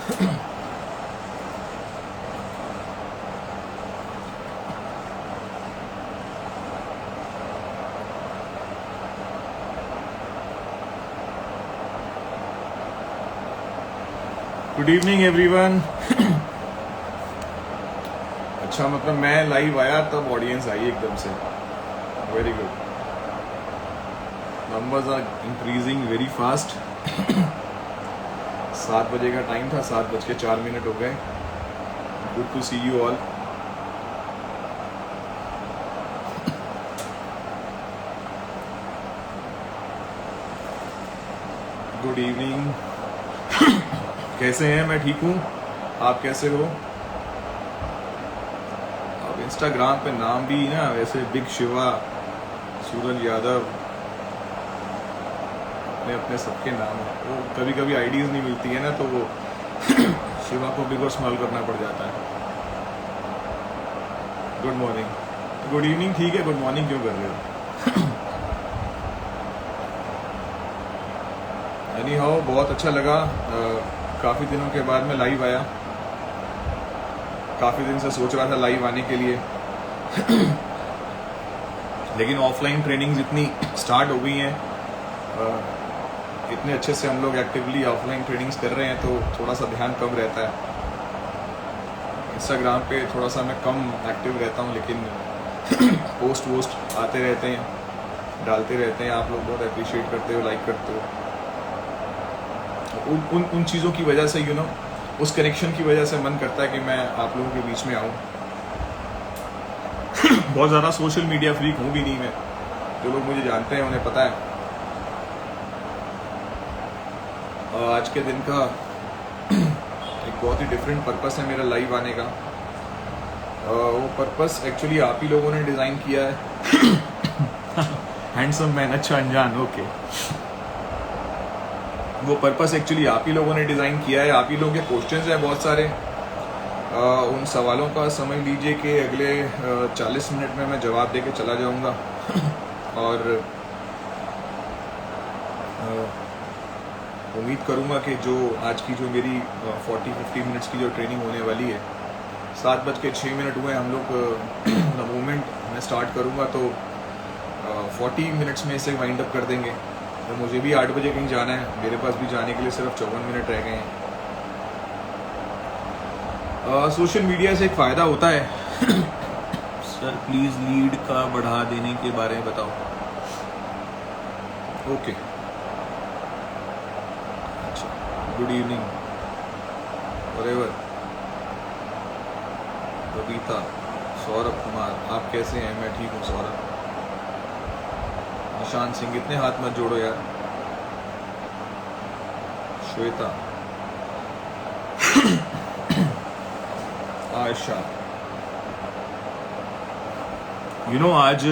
Good evening everyone. अच्छा, मतलब मैं लाइव आया तब ऑडियंस आई एकदम से। Very good. Numbers are increasing very fast. 7 बजे का टाइम था, 7:04 हो गए। Good to see you all. Good evening. कैसे हैं? मैं ठीक हूँ, आप कैसे हो? अब इंस्टाग्राम पे नाम भी ना वैसे बिग शिवा, सूरज यादव, अपने अपने सबके नाम है। वो कभी कभी आईडीज नहीं मिलती है ना, तो वो शिवा को बिग और स्मॉल करना पड़ जाता है। Good morning. गुड इवनिंग ठीक है, गुड मॉर्निंग क्यों कर रहे हो? एनी हाउ, बहुत अच्छा लगा। काफ़ी दिनों के बाद मैं लाइव आया। काफ़ी दिन से सोच रहा था लाइव आने के लिए लेकिन ऑफलाइन ट्रेनिंग्स इतनी स्टार्ट हो गई हैं, इतने अच्छे से हम लोग एक्टिवली ऑफलाइन ट्रेनिंग्स कर रहे हैं, तो थोड़ा सा ध्यान कम रहता है। इंस्टाग्राम पे थोड़ा सा मैं कम एक्टिव रहता हूँ, लेकिन पोस्ट वोस्ट आते रहते हैं, डालते रहते हैं। आप लोग बहुत अप्रिशिएट करते हो, लाइक करते हो। उन चीज़ों की वजह से उस कनेक्शन की वजह से मन करता है कि मैं आप लोगों के बीच में आऊँ। बहुत ज़्यादा सोशल मीडिया फ्रीक हूँ भी नहीं मैं। जो लोग मुझे जानते हैं उन्हें पता है। आज के दिन का एक बहुत ही डिफरेंट पर्पस है मेरा लाइव आने का। वो पर्पस एक्चुअली आप ही लोगों ने डिज़ाइन किया है। हैंडसम मैन, अच्छा अनजान, ओके। वो पर्पस एक्चुअली आप ही लोगों ने डिज़ाइन किया है। आप ही लोगों के क्वेश्चंस हैं बहुत सारे। उन सवालों का समझ लीजिए कि अगले 40 मिनट में मैं जवाब दे के चला जाऊंगा। और उम्मीद करूंगा कि जो आज की जो मेरी 40-50 मिनट्स की जो ट्रेनिंग होने वाली है, 7:06 हुए हम लोग द मोमेंट मैं स्टार्ट करूंगा, तो 40 मिनट्स में इसे वाइंड अप कर देंगे। तो मुझे भी 8 बजे कहीं जाना है, मेरे पास भी जाने के लिए सिर्फ 54 मिनट रह गए हैं। सोशल मीडिया से एक फ़ायदा होता है। सर प्लीज़ लीड का बढ़ा देने के बारे में बताओ। ओके, अच्छा। Good evening forever. Babita, Saurabh Kumar, आप कैसे हैं? मैं ठीक हूँ सौरभ। निशान सिंह, इतने हाथ मत जोड़ो यार। श्वेता, आयशा, आज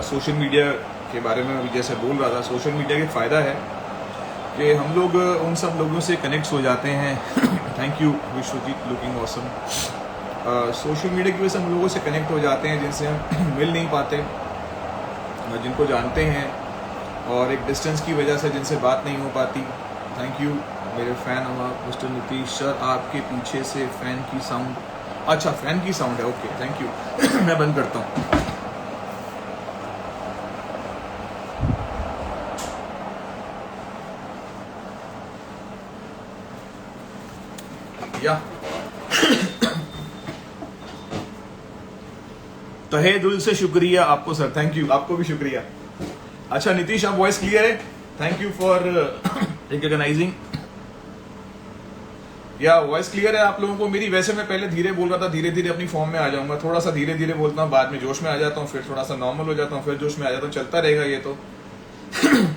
सोशल मीडिया के बारे में जैसे बोल रहा था, सोशल मीडिया का फ़ायदा है कि हम लोग उन सब लोगों से कनेक्ट हो जाते हैं। Thank you Vishwajit, looking awesome. Social media की वजह से हम लोगों से कनेक्ट हो जाते हैं जिनसे हम मिल नहीं पाते, जिनको जानते हैं, और एक डिस्टेंस की वजह से जिनसे बात नहीं हो पाती। थैंक यू मेरे फ़ैन मिस्टर नीतीश सर। आपके पीछे से फ़ैन की साउंड, अच्छा फ़ैन की साउंड है, ओके थैंक यू। मैं बंद करता हूँ। या तहे दिल से शुक्रिया आपको सर, थैंक यू, आपको भी शुक्रिया। अच्छा नीतीश, आप वॉइस क्लियर है? Thank you for recognising. या वॉइस क्लियर है आप लोगों को मेरी? वैसे मैं पहले धीरे बोल रहा था, धीरे धीरे अपनी फॉर्म में आ जाऊंगा। थोड़ा सा धीरे धीरे बोलता हूँ, बाद में जोश में आ जाता हूँ, फिर थोड़ा सा नॉर्मल हो जाता हूँ, फिर जोश में आ जाता हूँ। चलता रहेगा ये तो।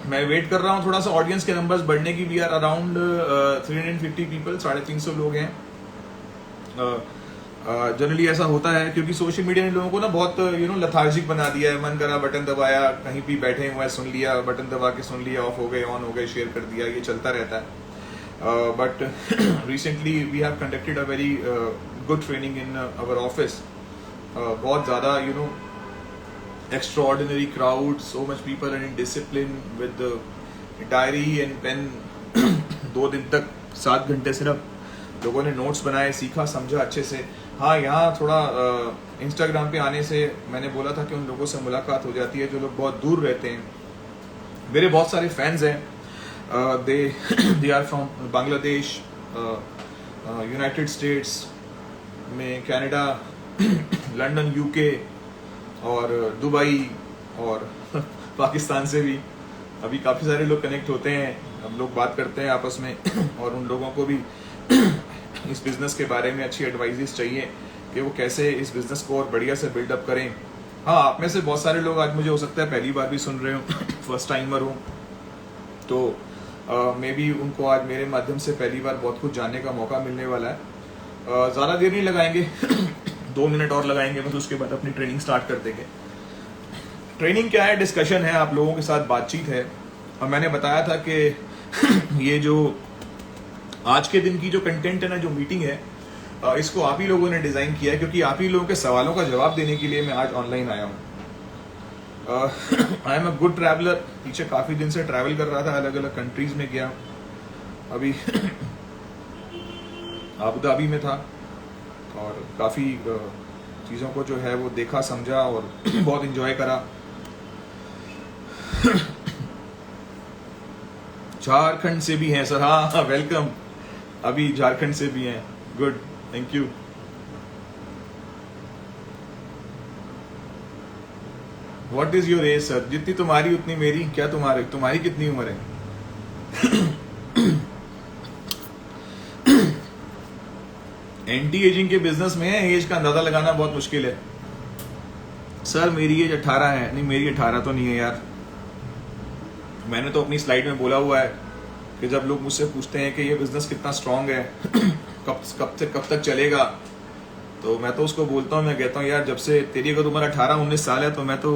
मैं वेट कर रहा हूँ थोड़ा सा ऑडियंस के नंबर्स बढ़ने की। वी आर अराउंड 350 पीपल, 350 लोग हैं। जनरली ऐसा होता है क्योंकि सोशल मीडिया ने लोगों को ना बहुत लथार्जिक बना दिया है। मन करा बटन दबाया, कहीं भी बैठे हुए सुन लिया, बटन दबा के सुन लिया, ऑफ हो गए, ऑन हो गए, शेयर कर दिया, ये चलता रहता है। But recently we have conducted a very good training in our office. बहुत ज़्यादा extraordinary crowd, so much people and in discipline with the diary and pen। 2 दिन तक 7 घंटे सिर्फ लोगों ने नोट्स बनाए, सीखा, समझा अच्छे से। हाँ, यहाँ थोड़ा इंस्टाग्राम पे आने से मैंने बोला था कि उन लोगों से मुलाकात हो जाती है जो लोग बहुत दूर रहते हैं। मेरे बहुत सारे फैंस हैं, they are from Bangladesh, United States में, कनाडा, लंदन, यूके और दुबई और पाकिस्तान से भी अभी काफ़ी सारे लोग कनेक्ट होते हैं, हम लोग बात करते हैं आपस में और उन लोगों को भी इस बिज़नेस के बारे में अच्छी एडवाइजेस चाहिए कि वो कैसे इस बिज़नेस को और बढ़िया से बिल्डअप करें। हाँ, आप में से बहुत सारे लोग आज मुझे हो सकता है पहली बार भी सुन रहे हो, फर्स्ट टाइमर हो, तो मे बी उनको आज मेरे माध्यम से पहली बार बहुत कुछ जानने का मौका मिलने वाला है। ज़्यादा देर नहीं लगाएंगे 2 मिनट और लगाएंगे बस, उसके बाद अपनी ट्रेनिंग स्टार्ट कर देंगे। ट्रेनिंग क्या है? डिस्कशन है, आप लोगों के साथ बातचीत है। और मैंने बताया था कि ये जो आज के दिन की जो कंटेंट है ना, जो मीटिंग है, इसको आप ही लोगों ने डिज़ाइन किया है, क्योंकि आप ही लोगों के सवालों का जवाब देने के लिए मैं आज ऑनलाइन आया हूँ। I am a good traveller, पीछे काफ़ी दिन से ट्रैवल कर रहा था, अलग अलग कंट्रीज में गया, अभी आबू धाबी में था और काफ़ी चीज़ों को जो है वो देखा, समझा और बहुत इंजॉय करा। झारखंड से भी हैं सर? हाँ, वेलकम, अभी झारखंड से भी हैं, good, thank you. What is your age sir? जितनी तुम्हारी उतनी मेरी। क्या तुम्हारी कितनी उम्र है? एंटी एजिंग के बिजनेस में एज का अंदाजा लगाना बहुत मुश्किल है। सर मेरी एज 18 है। नहीं, मेरी 18 तो नहीं है यार। मैंने तो अपनी स्लाइड में बोला हुआ है कि जब लोग मुझसे पूछते हैं कि ये बिजनेस कितना स्ट्रांग है, कब तक चलेगा, तो मैं तो उसको बोलता हूँ, मैं कहता हूँ यार, जब से तेरी अगर उम्र 18-19 साल है तो मैं तो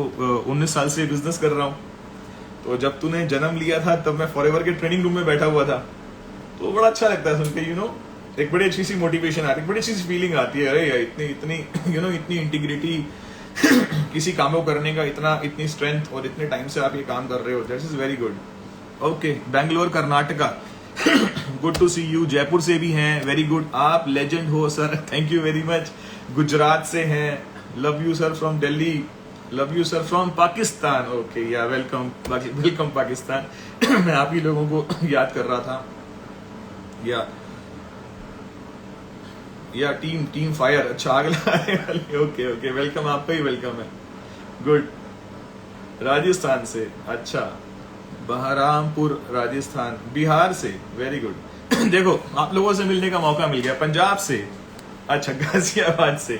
19 साल से बिजनेस कर रहा हूँ। तो जब तूने जन्म लिया था तब मैं फॉरएवर के ट्रेनिंग रूम में बैठा हुआ था। तो बड़ा अच्छा लगता है सुन के, एक बड़ी अच्छी सी मोटिवेशन आती है, बड़ी अच्छी सी फीलिंग आती है, अरे यार इतनी इतनी इंटीग्रिटी किसी काम को करने का, इतनी स्ट्रेंथ और इतने टाइम से आप ये काम कर रहे हो, that is very good. Okay, Bangalore Karnataka, good to see you. Jaipur से भी हैं, वेरी गुड, आप लेजेंड हो sir, thank you very much. Gujarat से हैं, love you sir from Delhi, love you sir from Pakistan. Okay, yeah welcome Pakistan. मैं आप ही लोगों को याद कर रहा था। या टीम फायर, अच्छा आग लगाने वाले, ओके, वेलकम, आपका ही वेलकम है, गुड। राजस्थान से, अच्छा, बहरामपुर राजस्थान, बिहार से, वेरी गुड। देखो, आप लोगों से मिलने का मौका मिल गया। पंजाब से, अच्छा, गाजियाबाद से,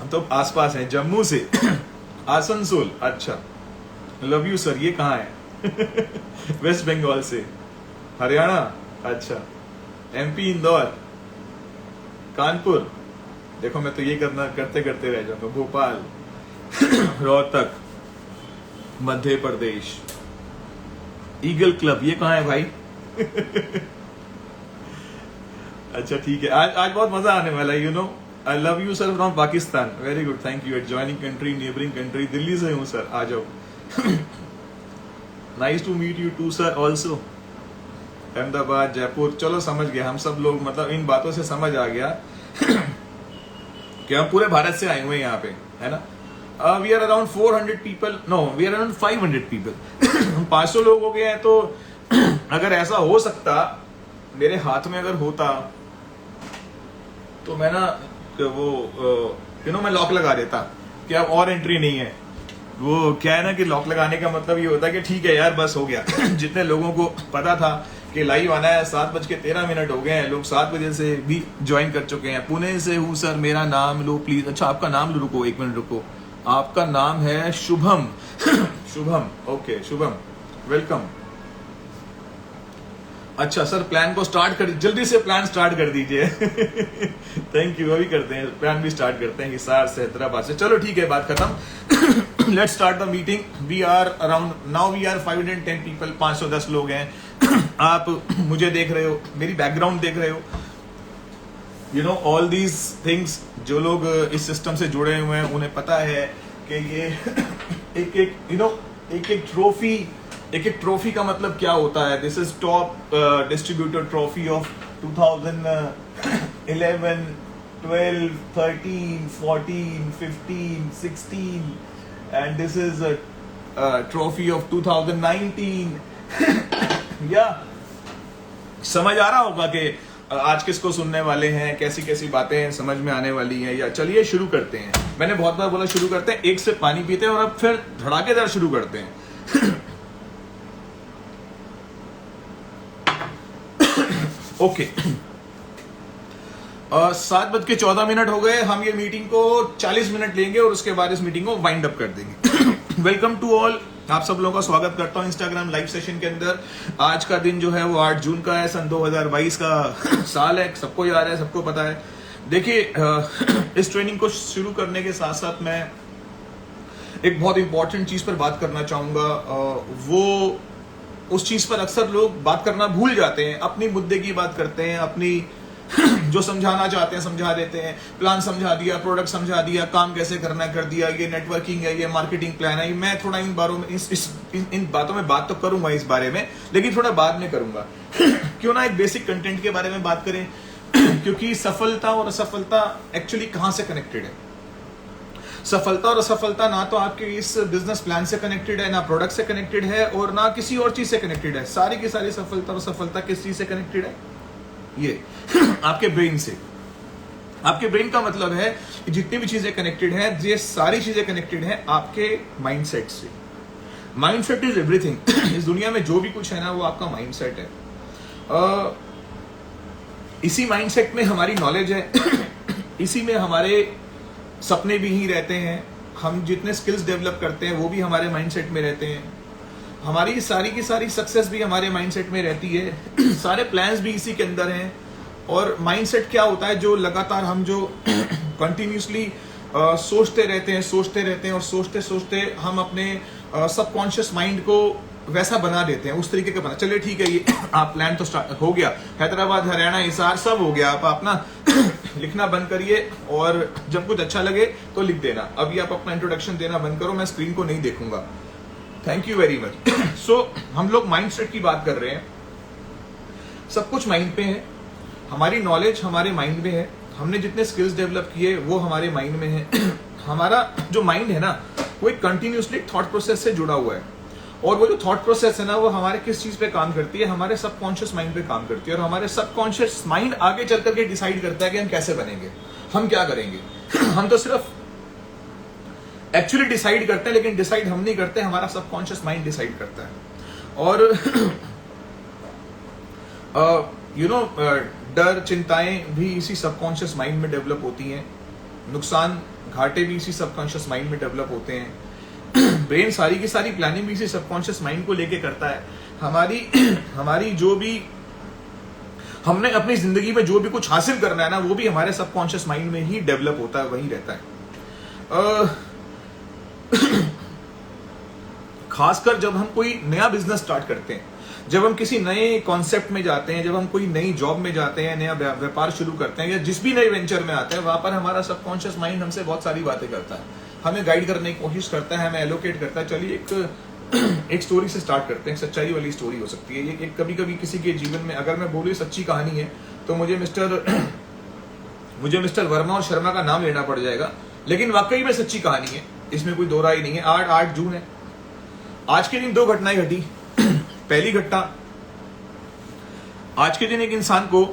हम तो आसपास हैं, जम्मू से, आसनसोल, अच्छा, लव यू सर, ये कहाँ है? वेस्ट बंगाल से, हरियाणा, अच्छा, एमपी इंदौर, कानपुर, देखो मैं तो ये करते रह जाऊंगा, भोपाल, रोहतक, मध्य प्रदेश, ईगल क्लब, ये कहाँ है भाई? अच्छा ठीक है, आज बहुत मजा आने वाला है, I love you sir from Pakistan, very good, thank you. Adjoining country, neighbouring country, Delhi से हूँ सर, आ जाओ। Nice to meet you too sir also. Ahmedabad, Jaipur, चलो समझ गए हम सब लोग, मतलब इन बातों से समझ आ गया कि हम पूरे भारत से आए हुए हैं यहाँ पे, है ना। We are around 400 people, no we are around 500 people. हम 500 लोग हो गए हैं। तो अगर ऐसा हो सकता, मेरे हाथ में अगर होता, तो मैं ना वो मैं लॉक लगा देता कि अब और एंट्री नहीं है। वो क्या है ना कि लॉक लगाने का मतलब ये होता है कि ठीक है यार, बस हो गया। जितने लोगों को पता था कि लाइव आना है, 7:13 हो गए हैं, लोग 7 बजे से भी ज्वाइन कर चुके हैं। पुणे से हूँ सर, मेरा नाम लो प्लीज। अच्छा, आपका नाम लो, रुको 1 मिनट रुको, आपका नाम है शुभम। Shubham, okay Shubham, welcome. अच्छा सर, प्लान को स्टार्ट कर, जल्दी से प्लान स्टार्ट कर दीजिए। थैंक यू, अभी करते हैं प्लान भी स्टार्ट करते हैं, हिसार से, हैदराबाद से। चलो ठीक है, बात खत्म। Let's start the meeting. We are around, now we are 510 people, 510 लोग हैं। आप मुझे देख रहे हो, मेरी बैकग्राउंड देख रहे हो, ऑल दीज थिंग्स। जो लोग इस सिस्टम से जुड़े हुए हैं उन्हें पता है कि ये एक ट्रॉफी एक एक ट्रॉफी का मतलब क्या होता है। This is top distributor trophy of 2011, 12, 13, 14, 15, 16 and this is trophy of 2019। या समझ आ रहा होगा कि आज किसको सुनने वाले हैं, कैसी कैसी बातें समझ में आने वाली हैं। या चलिए शुरू करते हैं। मैंने बहुत बार बोला शुरू करते हैं, एक से पानी पीते हैं और अब फिर धड़ाकेदार शुरू करते हैं। ओके 7:14 हो गए। हम ये मीटिंग को 40 मिनट लेंगे और उसके बाद इस मीटिंग को वाइंड अप कर देंगे। वेलकम टू ऑल, आप सब लोगों का स्वागत करता हूं इंस्टाग्राम लाइव सेशन के अंदर। आज का दिन जो है वो 8 जून का है, सन 2022 का साल है। सबको याद है, सबको पता है। देखिए इस ट्रेनिंग को शुरू करने के साथ साथ मैं एक बहुत इंपॉर्टेंट चीज पर बात करना चाहूंगा। वो उस चीज पर अक्सर लोग बात करना भूल जाते हैं। अपनी मुद्दे की बात करते हैं, अपनी जो समझाना चाहते हैं समझा देते हैं। प्लान समझा दिया, प्रोडक्ट समझा दिया, काम कैसे करना है कर दिया, ये नेटवर्किंग है, ये मार्केटिंग प्लान है। मैं थोड़ा इन बारों में इन बातों में बात तो करूंगा इस बारे में, लेकिन थोड़ा बाद में करूंगा। क्यों ना एक बेसिक कंटेंट के बारे में बात करें, क्योंकि सफलता और असफलता एक्चुअली कहां से कनेक्टेड है। सफलता और असफलता ना तो आपके इस बिजनेस प्लान से कनेक्टेड है, ना प्रोडक्ट से कनेक्टेड है, और ना किसी और चीज से कनेक्टेड है। सारी की सारी सफलता और असफलता किस चीज से कनेक्टेड है? ये आपके ब्रेन से। आपके ब्रेन का मतलब है कि जितनी भी चीजें कनेक्टेड हैं, ये सारी चीजें कनेक्टेड हैं आपके माइंडसेट से। Mindset is everything. इस दुनिया में जो भी कुछ है ना, वो आपका माइंडसेट है। इसी माइंडसेट में हमारी नॉलेज है, इसी में हमारे सपने भी ही रहते हैं। हम जितने स्किल्स डेवलप करते हैं वो भी हमारे माइंडसेट में रहते हैं। हमारी सारी की सारी सक्सेस भी हमारे माइंडसेट में रहती है। सारे प्लान्स भी इसी के अंदर हैं। और माइंडसेट क्या होता है? जो लगातार हम जो कंटिन्यूसली सोचते रहते हैं और सोचते सोचते हम अपने सबकॉन्शियस माइंड को वैसा बना देते हैं, उस तरीके का बना। चलिए ठीक है, ये आप प्लान तो स्टार्ट हो गया, हैदराबाद, हरियाणा, हिसार सब हो गया। आप अपना लिखना बंद करिए और जब कुछ अच्छा लगे तो लिख देना। अभी आप अपना इंट्रोडक्शन देना बंद करो, मैं स्क्रीन को नहीं देखूंगा। Thank you very much. So हम लोग माइंडसेट की बात कर रहे हैं। सब कुछ माइंड पे है। हमारी नॉलेज हमारे माइंड में है। हमने जितने स्किल्स डेवलप किए वो हमारे माइंड में है। हमारा जो माइंड है ना, वो एक कंटिन्यूसली थॉट प्रोसेस से जुड़ा हुआ है। और वो जो थॉट प्रोसेस है ना, वो हमारे किस चीज पे काम करती है? हमारे सबकॉन्शियस माइंड पे काम करती है। और हमारे सबकॉन्शियस माइंड आगे चल करके डिसाइड करता है कि हम कैसे बनेंगे, हम क्या करेंगे। हम तो सिर्फ एक्चुअली डिसाइड करते हैं, लेकिन डिसाइड हम नहीं करते, हमारा सबकॉन्शियस माइंड डिसाइड करता है। और डर, चिंताएं भी इसी सबकॉन्शियस माइंड में डेवलप होती हैं। नुकसान, घाटे भी इसी सबकॉन्शियस माइंड में डेवलप होते हैं। ब्रेन सारी की सारी प्लानिंग भी इसी सबकॉन्शियस माइंड को लेके करता है। हमारी जो भी हमने अपनी जिंदगी में जो भी कुछ हासिल करना है ना, वो भी हमारे सबकॉन्शियस माइंड में ही डेवलप होता है, वही रहता है। खासकर जब हम कोई नया बिजनेस स्टार्ट करते हैं, जब हम किसी नए कॉन्सेप्ट में जाते हैं, जब हम कोई नई जॉब में जाते हैं, नया व्यापार शुरू करते हैं, या जिस भी नए वेंचर में आते हैं, वहां पर हमारा सबकॉन्शियस माइंड हमसे बहुत सारी बातें करता है, हमें गाइड करने की कोशिश करता है, हमें एलोकेट करता है। चलिए एक स्टोरी से स्टार्ट करते हैं। सच्चाई वाली स्टोरी हो सकती है ये। कभी कभी किसी के जीवन में अगर मैं बोलूँ सच्ची कहानी है तो मुझे मिस्टर वर्मा और शर्मा का नाम लेना पड़ जाएगा, लेकिन वाकई में सच्ची कहानी है, इसमें कोई दो राय नहीं है। 8 जून है। आज के दिन 2 घटनाएं घटी। पहली घटना, आज के दिन एक इंसान को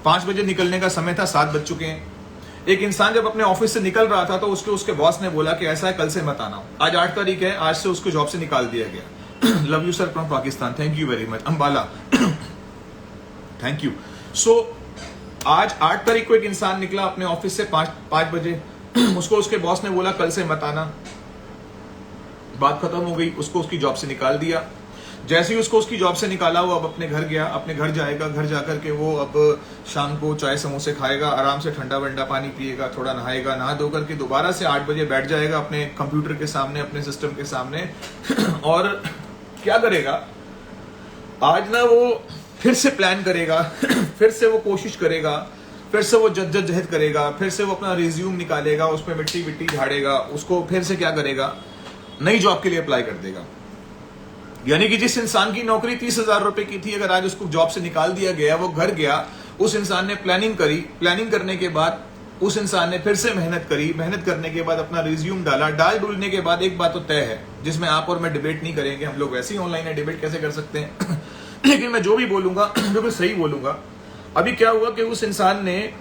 5 बजे निकलने का समय था, 7 बज चुके हैं। एक इंसान जब अपने ऑफिस से निकल रहा था तो उसके बॉस ने बोला कि ऐसा है, कल से मत आना। आज 8 तारीख है, आज से उसको जॉब से निकाल दिया गया। Love you sir from Pakistan, thank you very much. Ambala, thank you. So आज 8 तारीख को एक इंसान निकला अपने ऑफिस से 5 बजे। उसको उसके बॉस ने बोला कल से मत आना। बात खत्म हो गई, उसको उसकी जॉब से निकाल दिया। जैसे ही उसको उसकी जॉब से निकाला, वो अब अपने घर गया, अपने घर जाएगा। घर जाकर के वो अब शाम को चाय समोसे खाएगा, आराम से ठंडा वंडा पानी पिएगा, थोड़ा नहाएगा, नहा धो करके दोबारा से 8 बजे बैठ जाएगा अपने कंप्यूटर के सामने, अपने सिस्टम के सामने। और क्या करेगा? आज ना वो फिर से प्लान करेगा, फिर से वो कोशिश करेगा, फिर से वो जद्दोजहद करेगा, फिर से वो अपना रिज्यूम निकालेगा, उसमें मिट्टी झाड़ेगा, उसको फिर से क्या करेगा? नई जॉब के लिए अप्लाई कर देगा। यानी कि जिस इंसान की नौकरी 30,000 रुपए की थी, अगर आज उसको जॉब से निकाल दिया गया, वो घर गया, उस इंसान ने प्लानिंग करी, प्लानिंग करने के बाद उस इंसान ने फिर से मेहनत करी, मेहनत करने के बाद अपना रिज्यूम डाला, डाल डूलने के बाद एक बात तो तय है, जिसमें आप और मैं डिबेट नहीं करेंगे, हम लोग वैसे ही ऑनलाइन है, डिबेट कैसे कर सकते हैं लेकिन मैं जो भी बोलूंगा बिल्कुल सही बोलूंगा। अभी क्या हुआ कि उस इंसान ने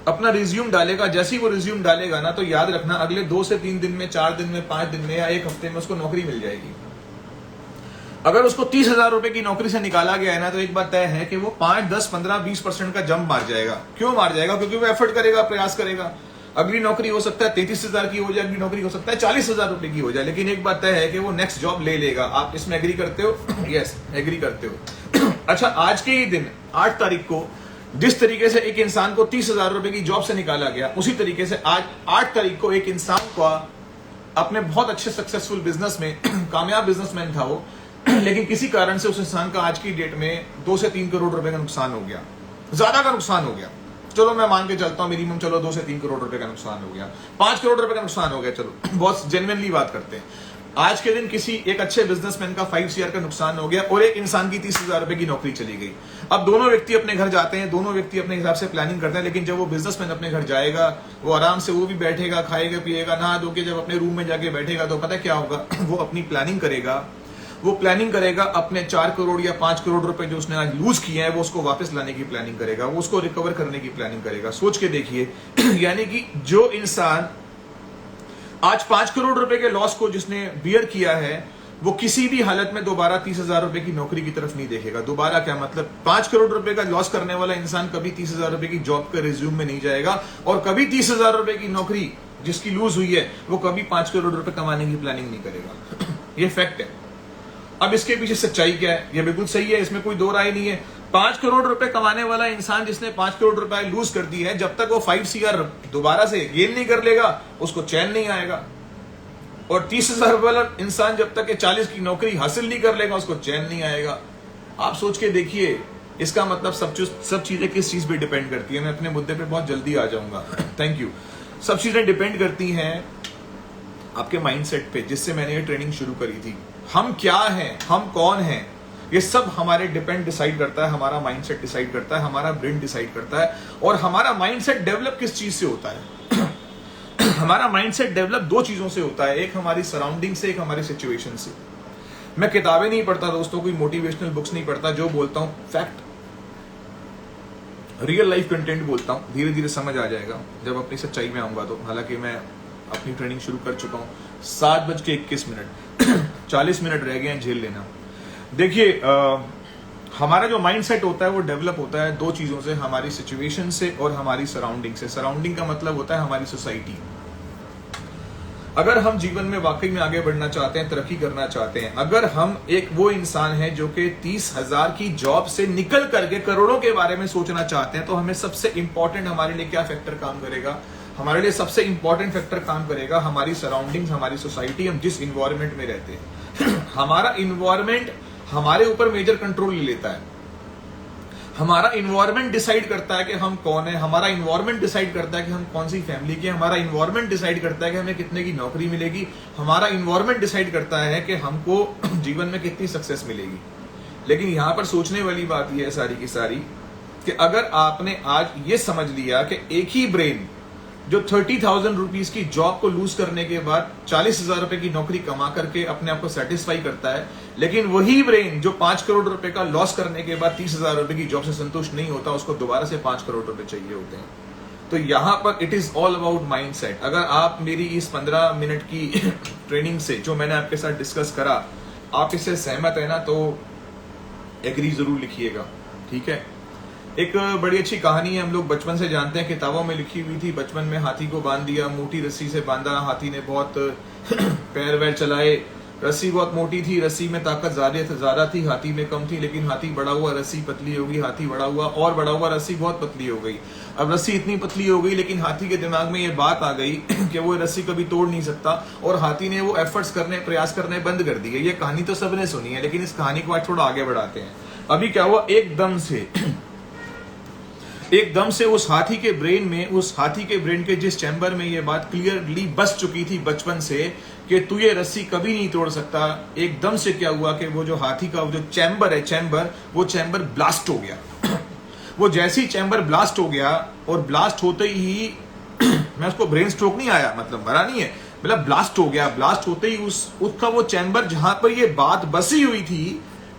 अपना रिज्यूम डालेगा, जैसे ही वो रिज्यूम डालेगा ना, तो याद रखना अगले 2 से 3 दिन में, 4 दिन में, 5 दिन में या 1 हफ्ते में उसको नौकरी मिल जाएगी। अगर उसको 30,000 रुपए की नौकरी से निकाला गया है ना, तो एक बात तय है कि वो 5, 10, 15, 20% का जंप मार जाएगा। क्यों मार जाएगा? क्योंकि वो एफर्ट करेगा, प्रयास करेगा। अगली नौकरी हो सकता है 33,000 की हो जाए, अगली नौकरी हो सकता है 40,000 रुपए की हो जाए, लेकिन एक बात तय है कि वो नेक्स्ट जॉब ले लेगा। आप इसमें एग्री करते हो? यस, एग्री करते हो। अच्छा, आज के ही दिन 8 तारीख को जिस तरीके से एक इंसान को 30,000 रुपए की जॉब से निकाला गया, उसी तरीके से आज 8 तारीख को एक इंसान को अपने बहुत अच्छे सक्सेसफुल बिजनेस में कामयाब बिजनेसमैन था वो, लेकिन किसी कारण से उस इंसान का आज की डेट में 2 से 3 करोड़ रुपए का नुकसान हो गया, ज्यादा का नुकसान हो गया। चलो मैं मान के चलता हूं मिनिमम, चलो 2 से 3 करोड़ रुपए का नुकसान हो गया, 5 करोड़ रुपए का नुकसान हो गया, चलो बहुत जेन्युइनली बात करते हैं। आज के दिन किसी एक अच्छे बिजनेसमैन का 5 CR का नुकसान हो गया और एक इंसान की 30,000 रुपए की नौकरी चली गई। अब दोनों व्यक्ति अपने घर जाते हैं, दोनों व्यक्ति अपने हिसाब से प्लानिंग करते हैं, लेकिन जब वो बिजनेसमैन अपने घर जाएगा, वो आराम से वो भी बैठेगा, खाएगा, पिएगा, नहा धो के जब अपने रूम में जाके बैठेगा, तो पता क्या होगा वो अपनी प्लानिंग करेगा। वो प्लानिंग करेगा अपने 4 करोड़ या 5 करोड़ रुपए जो उसने आज लूज किए हैं, वो उसको वापस लाने की प्लानिंग करेगा, वो उसको रिकवर करने की प्लानिंग करेगा। सोच के देखिए यानी कि जो इंसान आज 5 करोड़ रुपए के लॉस को जिसने बियर किया है, वो किसी भी हालत में दोबारा 30,000 रुपए की नौकरी की तरफ नहीं देखेगा। दोबारा क्या मतलब? 5 करोड़ रुपए का लॉस करने वाला इंसान कभी 30,000 रुपए की जॉब के रिज्यूम में नहीं जाएगा, और कभी 30,000 रुपए की नौकरी जिसकी लूज हुई है, वो कभी 5 करोड़ रुपए कमाने की प्लानिंग नहीं करेगा। ये फैक्ट है। अब इसके पीछे सच्चाई क्या है? ये बिल्कुल सही है, इसमें कोई दो राय नहीं है। 5 करोड़ रुपए कमाने वाला इंसान जिसने 5 करोड़ रुपए लूज कर दी है, जब तक वो 5 CR दोबारा से गेन नहीं कर लेगा, उसको चैन नहीं आएगा। और 30,000 वाला इंसान जब तक 40 की नौकरी हासिल नहीं कर लेगा, उसको चैन नहीं आएगा। आप सोच के देखिए, इसका मतलब सब चीजें किस चीज पे डिपेंड करती है। मैं अपने मुद्दे पे बहुत जल्दी आ जाऊंगा थैंक यू। सब चीजें डिपेंड करती हैं आपके माइंडसेट पे, जिससे मैंने ये ट्रेनिंग शुरू करी थी। हम क्या हैं, हम कौन हैं, ये सब हमारे डिसाइड करता है, हमारा माइंडसेट डिसाइड करता है, हमारा ब्रेन डिसाइड करता है। और हमारा माइंडसेट डेवलप किस चीज से होता है? हमारा माइंडसेट डेवलप 2 चीजों से होता है, एक हमारी सराउंडिंग से, एक हमारी सिचुएशन से। मैं किताबें नहीं पढ़ता दोस्तों, कोई मोटिवेशनल बुक्स नहीं पढ़ता, जो बोलता हूं फैक्ट, रियल लाइफ कंटेंट बोलता हूं। धीरे धीरे समझ आ जाएगा जब अपनी सच्चाई में आऊंगा तो। हालांकि मैं अपनी ट्रेनिंग शुरू कर चुका हूं। 7:21 40 मिनट रह गए हैं, झेल लेना। देखिए, हमारा जो माइंडसेट होता है वो डेवलप होता है 2 चीजों से, हमारी सिचुएशन से और हमारी सराउंडिंग से। सराउंडिंग का मतलब होता है हमारी सोसाइटी। अगर हम जीवन में वाकई में आगे बढ़ना चाहते हैं, तरक्की करना चाहते हैं, अगर हम एक वो इंसान है जो कि 30,000 की जॉब से निकल करके करोड़ों के बारे में सोचना चाहते हैं, तो हमें सबसे इंपॉर्टेंट हमारे लिए क्या फैक्टर काम करेगा? हमारे लिए सबसे इंपॉर्टेंट फैक्टर काम करेगा हमारी सराउंडिंग्स, हमारी सोसाइटी, हम जिस इन्वायरमेंट में रहते हैं। हमारा इन्वायरमेंट हमारे ऊपर मेजर कंट्रोल ले लेता है। हमारा इन्वायरमेंट डिसाइड करता है कि हम कौन है, हमारा इन्वायरमेंट डिसाइड करता है कि हम कौन सी फैमिली के, हमारा इन्वायरमेंट डिसाइड करता है कि हमें कितने की नौकरी मिलेगी, हमारा इन्वायरमेंट डिसाइड करता है कि हमको जीवन में कितनी सक्सेस मिलेगी। लेकिन यहां पर सोचने वाली बात यह है सारी की सारी कि अगर आपने आज ये समझ लिया कि एक ही ब्रेन जो 30,000 रुपीज की जॉब को लूज करने के बाद 40,000 रुपए की नौकरी कमा करके अपने आप को सेटिस्फाई करता है, लेकिन वही ब्रेन जो 5 करोड़ रुपए का लॉस करने के बाद 30,000 रुपए की जॉब से संतुष्ट नहीं होता, उसको दोबारा से 5 करोड़ रुपए चाहिए होते हैं। तो यहां पर it is all about mindset. अगर आप मेरी इस 15 मिनट की ट्रेनिंग से जो मैंने आपके साथ डिस्कस करा, आप इससे सहमत है ना, तो एग्री जरूर लिखिएगा, ठीक है। एक बड़ी अच्छी कहानी है, हम लोग बचपन से जानते हैं, किताबों में लिखी हुई थी। बचपन में हाथी को बांध दिया, मोटी रस्सी से बांधा, हाथी ने बहुत पैर वैर चलाए, रस्सी बहुत मोटी थी, रस्सी में ताकत ज्यादा थी, हाथी में कम थी, लेकिन हाथी बड़ा हुआ, रस्सी पतली हो गई, हाथी बड़ा हुआ और बड़ा हुआ, रस्सी बहुत पतली हो गई। अब रस्सी इतनी पतली हो गई, लेकिन हाथी के दिमाग में ये बात आ गई कि वो रस्सी कभी तोड़ नहीं सकता, और हाथी ने वो एफर्ट्स करने, प्रयास करने बंद कर दिए। ये कहानी तो सबने सुनी है, लेकिन इस कहानी को आज थोड़ा आगे बढ़ाते हैं। अभी क्या हुआ, एकदम से उस हाथी के ब्रेन में, उस हाथी के ब्रेन के जिस चैम्बर में ये बात क्लियरली बस चुकी थी बचपन से कि तू ये रस्सी कभी नहीं तोड़ सकता। एकदम से क्या हुआ कि वो जो हाथी का जो चैम्बर है, वो चैम्बर ब्लास्ट हो गया। वो जैसे ही चैम्बर ब्लास्ट हो गया, और ब्लास्ट होते ही मैं उसको ब्रेन स्ट्रोक नहीं आया, मतलब मरा नहीं है, मतलब ब्लास्ट हो गया। ब्लास्ट होते ही उसका वो चैम्बर जहां पर ये बात बसी हुई थी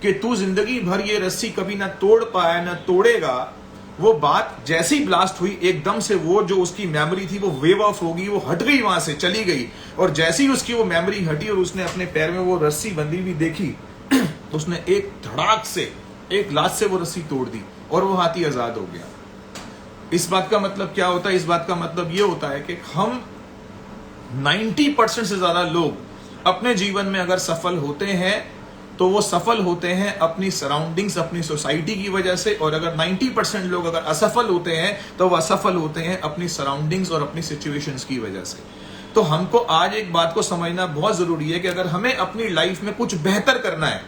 कि तू जिंदगी भर ये रस्सी कभी ना तोड़ पाया ना तोड़ेगा, वो बात जैसे ही ब्लास्ट हुई, एकदम से वो जो उसकी मेमोरी थी वो वेव ऑफ हो गई, वो हट गई, वहां से चली गई। और जैसे ही उसकी वो मेमोरी हटी और उसने अपने पैर में वो रस्सी बंधी हुई देखी, तो उसने एक धड़ाक से, एक लात से वो रस्सी तोड़ दी और वो हाथी आजाद हो गया। इस बात का मतलब क्या होता है? इस बात का मतलब ये होता है कि हम 90% से ज्यादा लोग अपने जीवन में अगर सफल होते हैं तो वो सफल होते हैं अपनी सराउंडिंग्स, अपनी सोसाइटी की वजह से। और अगर 90% लोग अगर असफल होते हैं तो वो असफल होते हैं अपनी सराउंडिंग्स और अपनी सिचुएशंस की वजह से। तो हमको आज एक बात को समझना बहुत जरूरी है कि अगर हमें अपनी लाइफ में कुछ बेहतर करना है,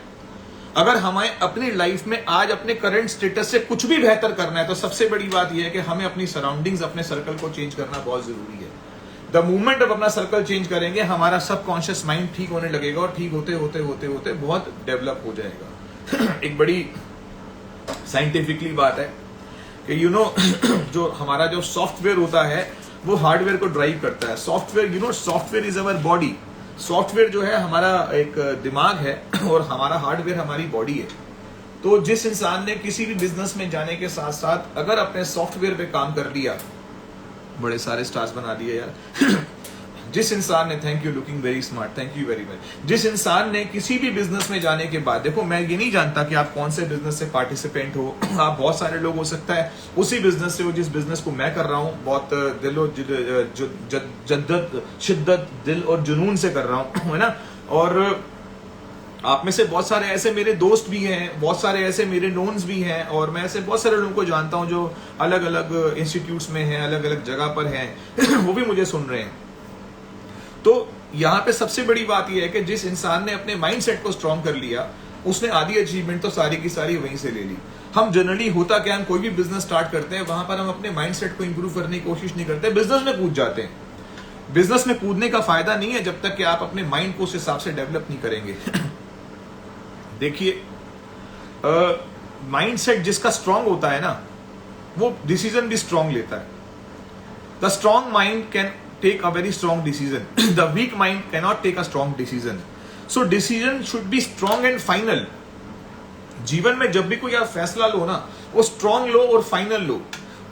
अगर हमें अपनी लाइफ में आज अपने करंट स्टेटस से कुछ भी बेहतर करना है, तो सबसे बड़ी बात यह है कि हमें अपनी सराउंडिंग्स, अपने सर्कल को चेंज करना बहुत जरूरी है। द मूवमेंट अब अपना सर्कल चेंज करेंगे, हमारा सबकॉन्शियस माइंड ठीक होने लगेगा, और ठीक होते होते होते होते बहुत डेवलप हो जाएगा। एक बड़ी साइंटिफिकली बात है कि जो हमारा जो सॉफ्टवेयर होता है वो हार्डवेयर को ड्राइव करता है। Software, software is our body. Software जो है हमारा एक दिमाग है, और हमारा हार्डवेयर हमारी बॉडी है। तो जिस इंसान ने किसी भी बिजनेस में जाने के साथ साथ अगर अपने सॉफ्टवेयर पे काम कर लिया, बड़े सारे स्टार्स बना दिए यार। जिस इंसान ने, thank you, looking very smart, thank you very much. जिस इंसान ने किसी भी बिजनेस में जाने के बाद, देखो मैं ये नहीं जानता कि आप कौन से बिजनेस से पार्टिसिपेंट हो, आप बहुत सारे लोग हो सकता है उसी बिजनेस से हो जिस बिजनेस को मैं कर रहा हूँ, बहुत दिल और जद्दत, शिद्दत, दिल और जुनून से कर रहा हूँ, है ना। और आप में से बहुत सारे ऐसे मेरे दोस्त भी हैं, बहुत सारे ऐसे मेरे नोन्स भी हैं, और मैं ऐसे बहुत सारे लोगों को जानता हूं जो अलग अलग इंस्टीट्यूट्स में हैं, अलग अलग जगह पर हैं। वो भी मुझे सुन रहे हैं। तो यहाँ पे सबसे बड़ी बात यह है कि जिस इंसान ने अपने माइंडसेट को स्ट्रॉन्ग कर लिया, उसने आधी अचीवमेंट तो सारी की सारी वहीं से ले ली। हम जनरली होता क्या, हम कोई भी बिजनेस स्टार्ट करते हैं, वहां पर हम अपने माइंडसेट को इंप्रूव करने की कोशिश नहीं करते, बिजनेस में कूद जाते हैं। बिजनेस में कूदने का फायदा नहीं है जब तक कि आप अपने माइंड को उस हिसाब से डेवलप नहीं करेंगे। देखिए, माइंडसेट जिसका स्ट्रांग होता है ना, वो डिसीजन भी स्ट्रांग लेता है। The strong mind can take a very strong decision, the weak mind can not take a strong decision. So decision should be strong and final. जीवन में जब भी कोई आप फैसला लो ना, वो स्ट्रांग लो और फाइनल लो।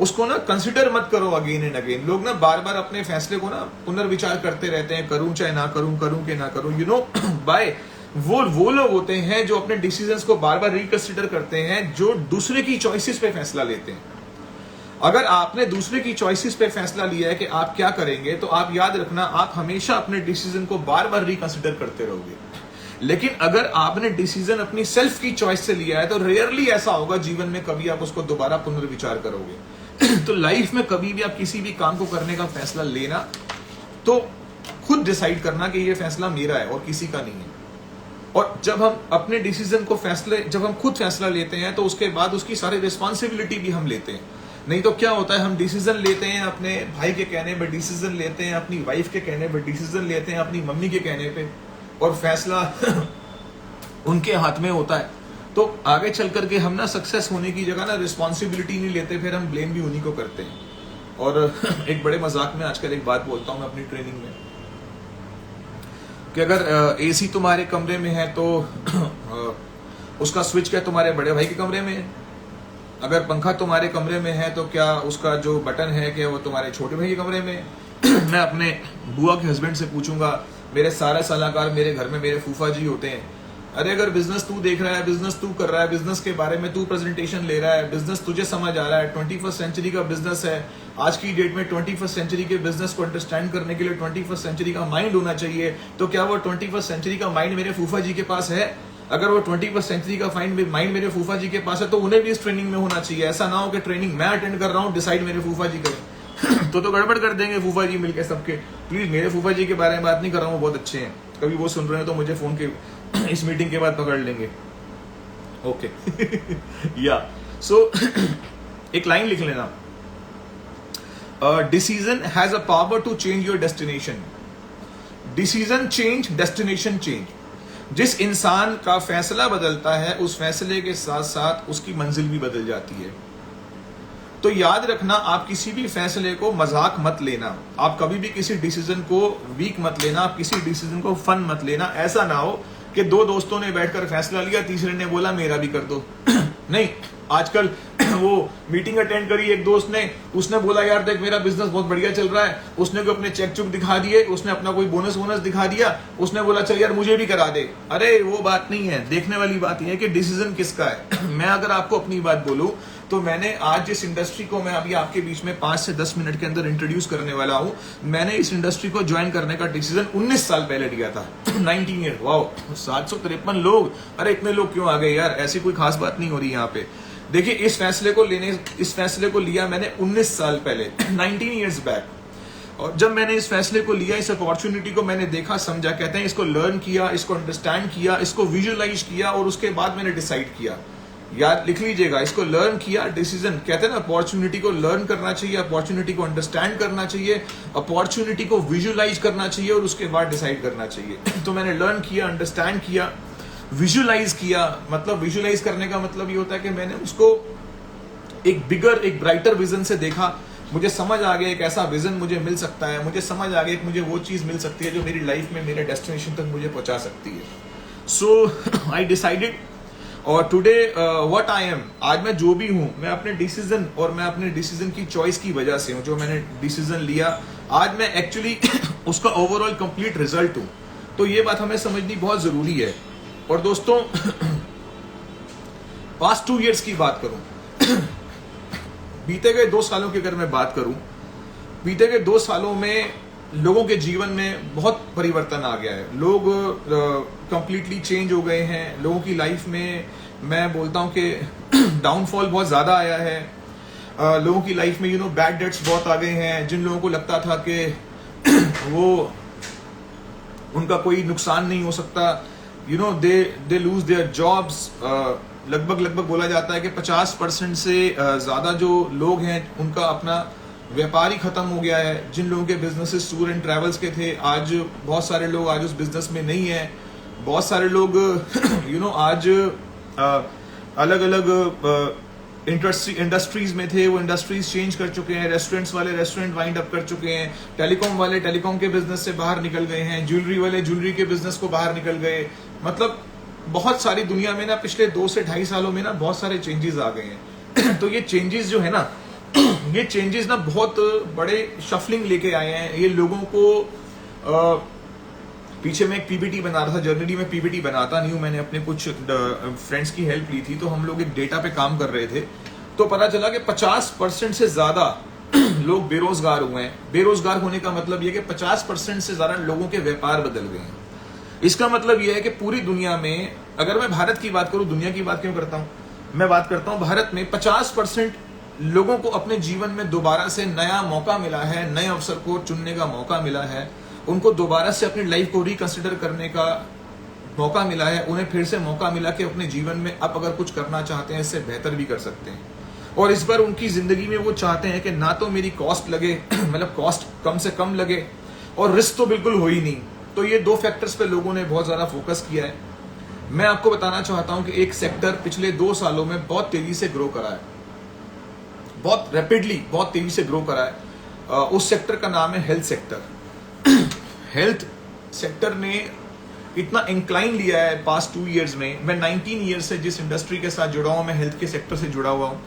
उसको ना कंसिडर मत करो अगेन एंड अगेन। लोग ना बार बार अपने फैसले को ना पुनर्विचार करते रहते हैं, करूं चाहे ना करूं, करूं कि ना करूं, बाय वो लोग होते हैं जो अपने डिसीजंस को बार बार रिकंसिडर करते हैं, जो दूसरे की चॉइसेस पे फैसला लेते हैं। अगर आपने दूसरे की चॉइसेस पे फैसला लिया है कि आप क्या करेंगे, तो आप याद रखना, आप हमेशा अपने डिसीजन को बार बार रिकंसिडर करते रहोगे। लेकिन अगर आपने डिसीजन अपनी सेल्फ की चॉइस से लिया है, तो रेयरली ऐसा होगा जीवन में कभी आप उसको दोबारा पुनर्विचार करोगे। तो लाइफ में कभी भी आप किसी भी काम को करने का फैसला लेना, तो खुद डिसाइड करना कि ये फैसला मेरा है और किसी का नहीं है। और जब हम अपने डिसीजन को जब हम खुद फैसला लेते हैं, तो उसके बाद उसकी सारी रिस्पॉन्सिबिलिटी भी हम लेते हैं। नहीं तो क्या होता है, हम डिसीजन लेते हैं अपने भाई के कहने पर, डिसीजन लेते हैं अपनी वाइफ के कहने पर, डिसीजन लेते हैं अपनी मम्मी के कहने पे, और फैसला उनके हाथ में होता है। तो आगे चल करके हम ना सक्सेस होने की जगह ना रिस्पॉन्सिबिलिटी नहीं लेते, फिर हम ब्लेम भी उन्हीं को करते हैं। और एक बड़े मजाक में आजकल एक बात बोलता हूं मैं अपनी ट्रेनिंग में, कि अगर एसी तुम्हारे कमरे में है तो उसका स्विच क्या तुम्हारे बड़े भाई के कमरे में है? अगर पंखा तुम्हारे कमरे में है तो क्या उसका जो बटन है क्या वो तुम्हारे छोटे भाई के कमरे में है? मैं अपने बुआ के हस्बैंड से पूछूंगा, मेरे सारे सलाहकार मेरे घर में मेरे फूफा जी होते हैं, अरे अगर बिजनेस तू देख रहा है, बिजनेस तू कर रहा है, बिजनेस के बारे में तू प्रेजेंटेशन ले रहा है, बिजनेस तुझे समझ आ रहा है, 21st सेंचुरी का बिजनेस है, आज की डेट में 21st सेंचुरी के बिजनेस को अंडरस्टैंड करने के लिए 21st सेंचुरी का माइंड होना चाहिए, तो क्या वो 21st सेंचुरी का माइंड मेरे फूफा जी के पास है? अगर वो 21st सेंचुरी का माइंड मेरे फूफा जी के पास है, तो उन्हें भी इस ट्रेनिंग में होना चाहिए। ऐसा ना हो कि ट्रेनिंग मैं अटेंड कर रहा हूँ, डिसाइड मेरे फूफा जी करें। तो गड़बड़ कर देंगे फूफा जी मिलकर सबके। प्लीज, मेरे फूफा जी के बारे में बात नहीं कर रहा हूँ, बहुत अच्छे हैं, कभी वो सुन रहे हैं तो मुझे फोन के इस मीटिंग के बाद पकड़ लेंगे। ओके या सो एक लाइन लिख लेना, decision has a power to change your destination. Decision change, destination change. जिस इंसान का फैसला बदलता है, उस फैसले के साथ साथ उसकी मंजिल भी बदल जाती है। तो याद रखना, आप किसी भी फैसले को मजाक मत लेना, आप कभी भी किसी डिसीजन को वीक मत लेना, आप किसी डिसीजन को फन मत लेना। ऐसा ना हो कि दो दोस्तों ने बैठकर फैसला लिया, तीसरे ने बोला मेरा भी कर दो। नहीं, आजकल वो मीटिंग अटेंड करी एक दोस्त ने, उसने बोला यार देख मेरा बिजनेस बहुत बढ़िया चल रहा है, उसने को अपने चेक चुक दिखा दिए, उसने अपना कोई बोनस वोनस दिखा दिया, उसने बोला चल यार मुझे भी करा दे। अरे वो बात नहीं है, देखने वाली बात यह है कि डिसीजन किसका है। मैं अगर आपको अपनी बात बोलूं तो मैंने आज जिस इंडस्ट्री को मैं अभी आपके बीच में 5 से 10 मिनट के अंदर इंट्रोड्यूस करने वाला हूं, मैंने इस इंडस्ट्री को ज्वाइन करने का डिसीजन 19 साल पहले लिया था। 19 ईयर, वाओ, 753 लोग। अरे इतने लोग क्यों आ गए यार, ऐसी कोई खास बात नहीं हो रही यहाँ पे। देखिए इस फैसले को लिया मैंने 19 साल पहले, 19 ईयर्स बैक। और जब मैंने इस फैसले को लिया, इस अपॉर्चुनिटी को मैंने देखा, समझा, कहते हैं इसको लर्न किया, इसको अंडरस्टैंड किया, इसको विजुअलाइज किया और उसके बाद मैंने डिसाइड किया। याद लिख लीजिएगा, इसको लर्न किया, डिसीजन। कहते हैं ना अपॉर्चुनिटी को लर्न करना चाहिए, अपॉर्चुनिटी को अंडरस्टैंड करना चाहिए, अपॉर्चुनिटी को विजुअलाइज करना चाहिए और उसके बाद डिसाइड करना चाहिए। तो मैंने लर्न किया, अंडरस्टैंड किया, विजुअलाइज किया। मतलब विजुअलाइज करने का मतलब ये होता है कि मैंने उसको एक बिगर, एक ब्राइटर विजन से देखा। मुझे समझ आ गया एक ऐसा विजन मुझे मिल सकता है, मुझे समझ आ गया कि मुझे वो चीज मिल सकती है जो मेरी लाइफ में मेरे डेस्टिनेशन तक मुझे पहुंचा सकती है। सो आई डिसाइडेड, और टुडे व्हाट आई एम, आज मैं जो भी हूं, मैं अपने डिसीजन और मैं अपने डिसीजन की चॉइस की वजह से हूं। जो मैंने डिसीजन लिया आज मैं एक्चुअली उसका ओवरऑल कंप्लीट रिजल्ट हूं। तो ये बात हमें समझनी बहुत जरूरी है। और दोस्तों पास्ट 2 इयर्स की बात करूं, बीते गए 2 सालों की अगर मैं बात करूं, बीते गए 2 सालों में लोगों के जीवन में बहुत परिवर्तन आ गया है। लोग कंप्लीटली चेंज हो गए हैं। लोगों की लाइफ में मैं बोलता हूं कि डाउनफॉल बहुत ज्यादा आया है। लोगों की लाइफ में बैड डेट्स बहुत आ गए हैं। जिन लोगों को लगता था कि वो उनका कोई नुकसान नहीं हो सकता, दे लूज देयर जॉब्स। लगभग बोला जाता है कि 50% से ज्यादा जो लोग हैं उनका अपना व्यापार ही खत्म हो गया है। जिन लोगों के बिजनेसेस टूर एंड ट्रैवल्स के थे, आज बहुत सारे लोग आज उस बिजनेस में नहीं है। बहुत सारे लोग आज अलग अलग इंडस्ट्रीज में थे, वो इंडस्ट्रीज चेंज कर चुके हैं। रेस्टोरेंट्स वाले रेस्टोरेंट वाइंड अप कर चुके हैं। टेलीकॉम वाले टेलीकॉम के बिजनेस से बाहर निकल गए हैं। ज्वेलरी वाले ज्वेलरी के बिजनेस को बाहर निकल गए। मतलब बहुत सारी दुनिया में ना पिछले 2 से 2.5 सालों में ना बहुत सारे चेंजेस आ गए हैं। तो ये चेंजेस जो है ना, ये चेंजेस ना बहुत बड़े शफलिंग लेके आए हैं। ये लोगों को पीछे मैं एक पीपीटी बना रहा था, जर्नली में पीपीटी बनाता नहीं हूं, मैंने अपने कुछ फ्रेंड्स की हेल्प ली थी। तो हम लोग एक डेटा पे काम कर रहे थे, तो पता चला कि 50% से ज्यादा लोग बेरोजगार हुए हैं। बेरोजगार होने का मतलब यह कि 50% से ज्यादा लोगों के व्यापार बदल गए हैं। इसका मतलब यह है कि पूरी दुनिया में, अगर मैं भारत की बात करूं, दुनिया की बात क्यों करता हूं, मैं बात करता हूं भारत में 50% लोगों को अपने जीवन में दोबारा से नया मौका मिला है, नए अवसर को चुनने का मौका मिला है। उनको दोबारा से अपनी लाइफ को रिकंसिडर करने का मौका मिला है। उन्हें फिर से मौका मिला कि अपने जीवन में अब अगर कुछ करना चाहते हैं इससे बेहतर भी कर सकते हैं। और इस बार उनकी जिंदगी में वो चाहते हैं कि ना तो मेरी कॉस्ट लगे, मतलब कॉस्ट कम से कम लगे, और रिस्क तो बिल्कुल हो ही नहीं। तो ये 2 फैक्टर्स पे लोगों ने बहुत ज्यादा फोकस किया है। मैं आपको बताना चाहता हूं कि एक सेक्टर पिछले 2 सालों में बहुत तेजी से ग्रो करा है, बहुत रैपिडली, बहुत तेजी से ग्रो करा है। उस सेक्टर का नाम है हेल्थ सेक्टर। हेल्थ सेक्टर ने इतना इंक्लाइन लिया है पास्ट 2 इयर्स में। मैं 19 ईयर्स से जिस इंडस्ट्री के साथ जुड़ा हूं, मैं हेल्थ के सेक्टर से जुड़ा हुआ हूं।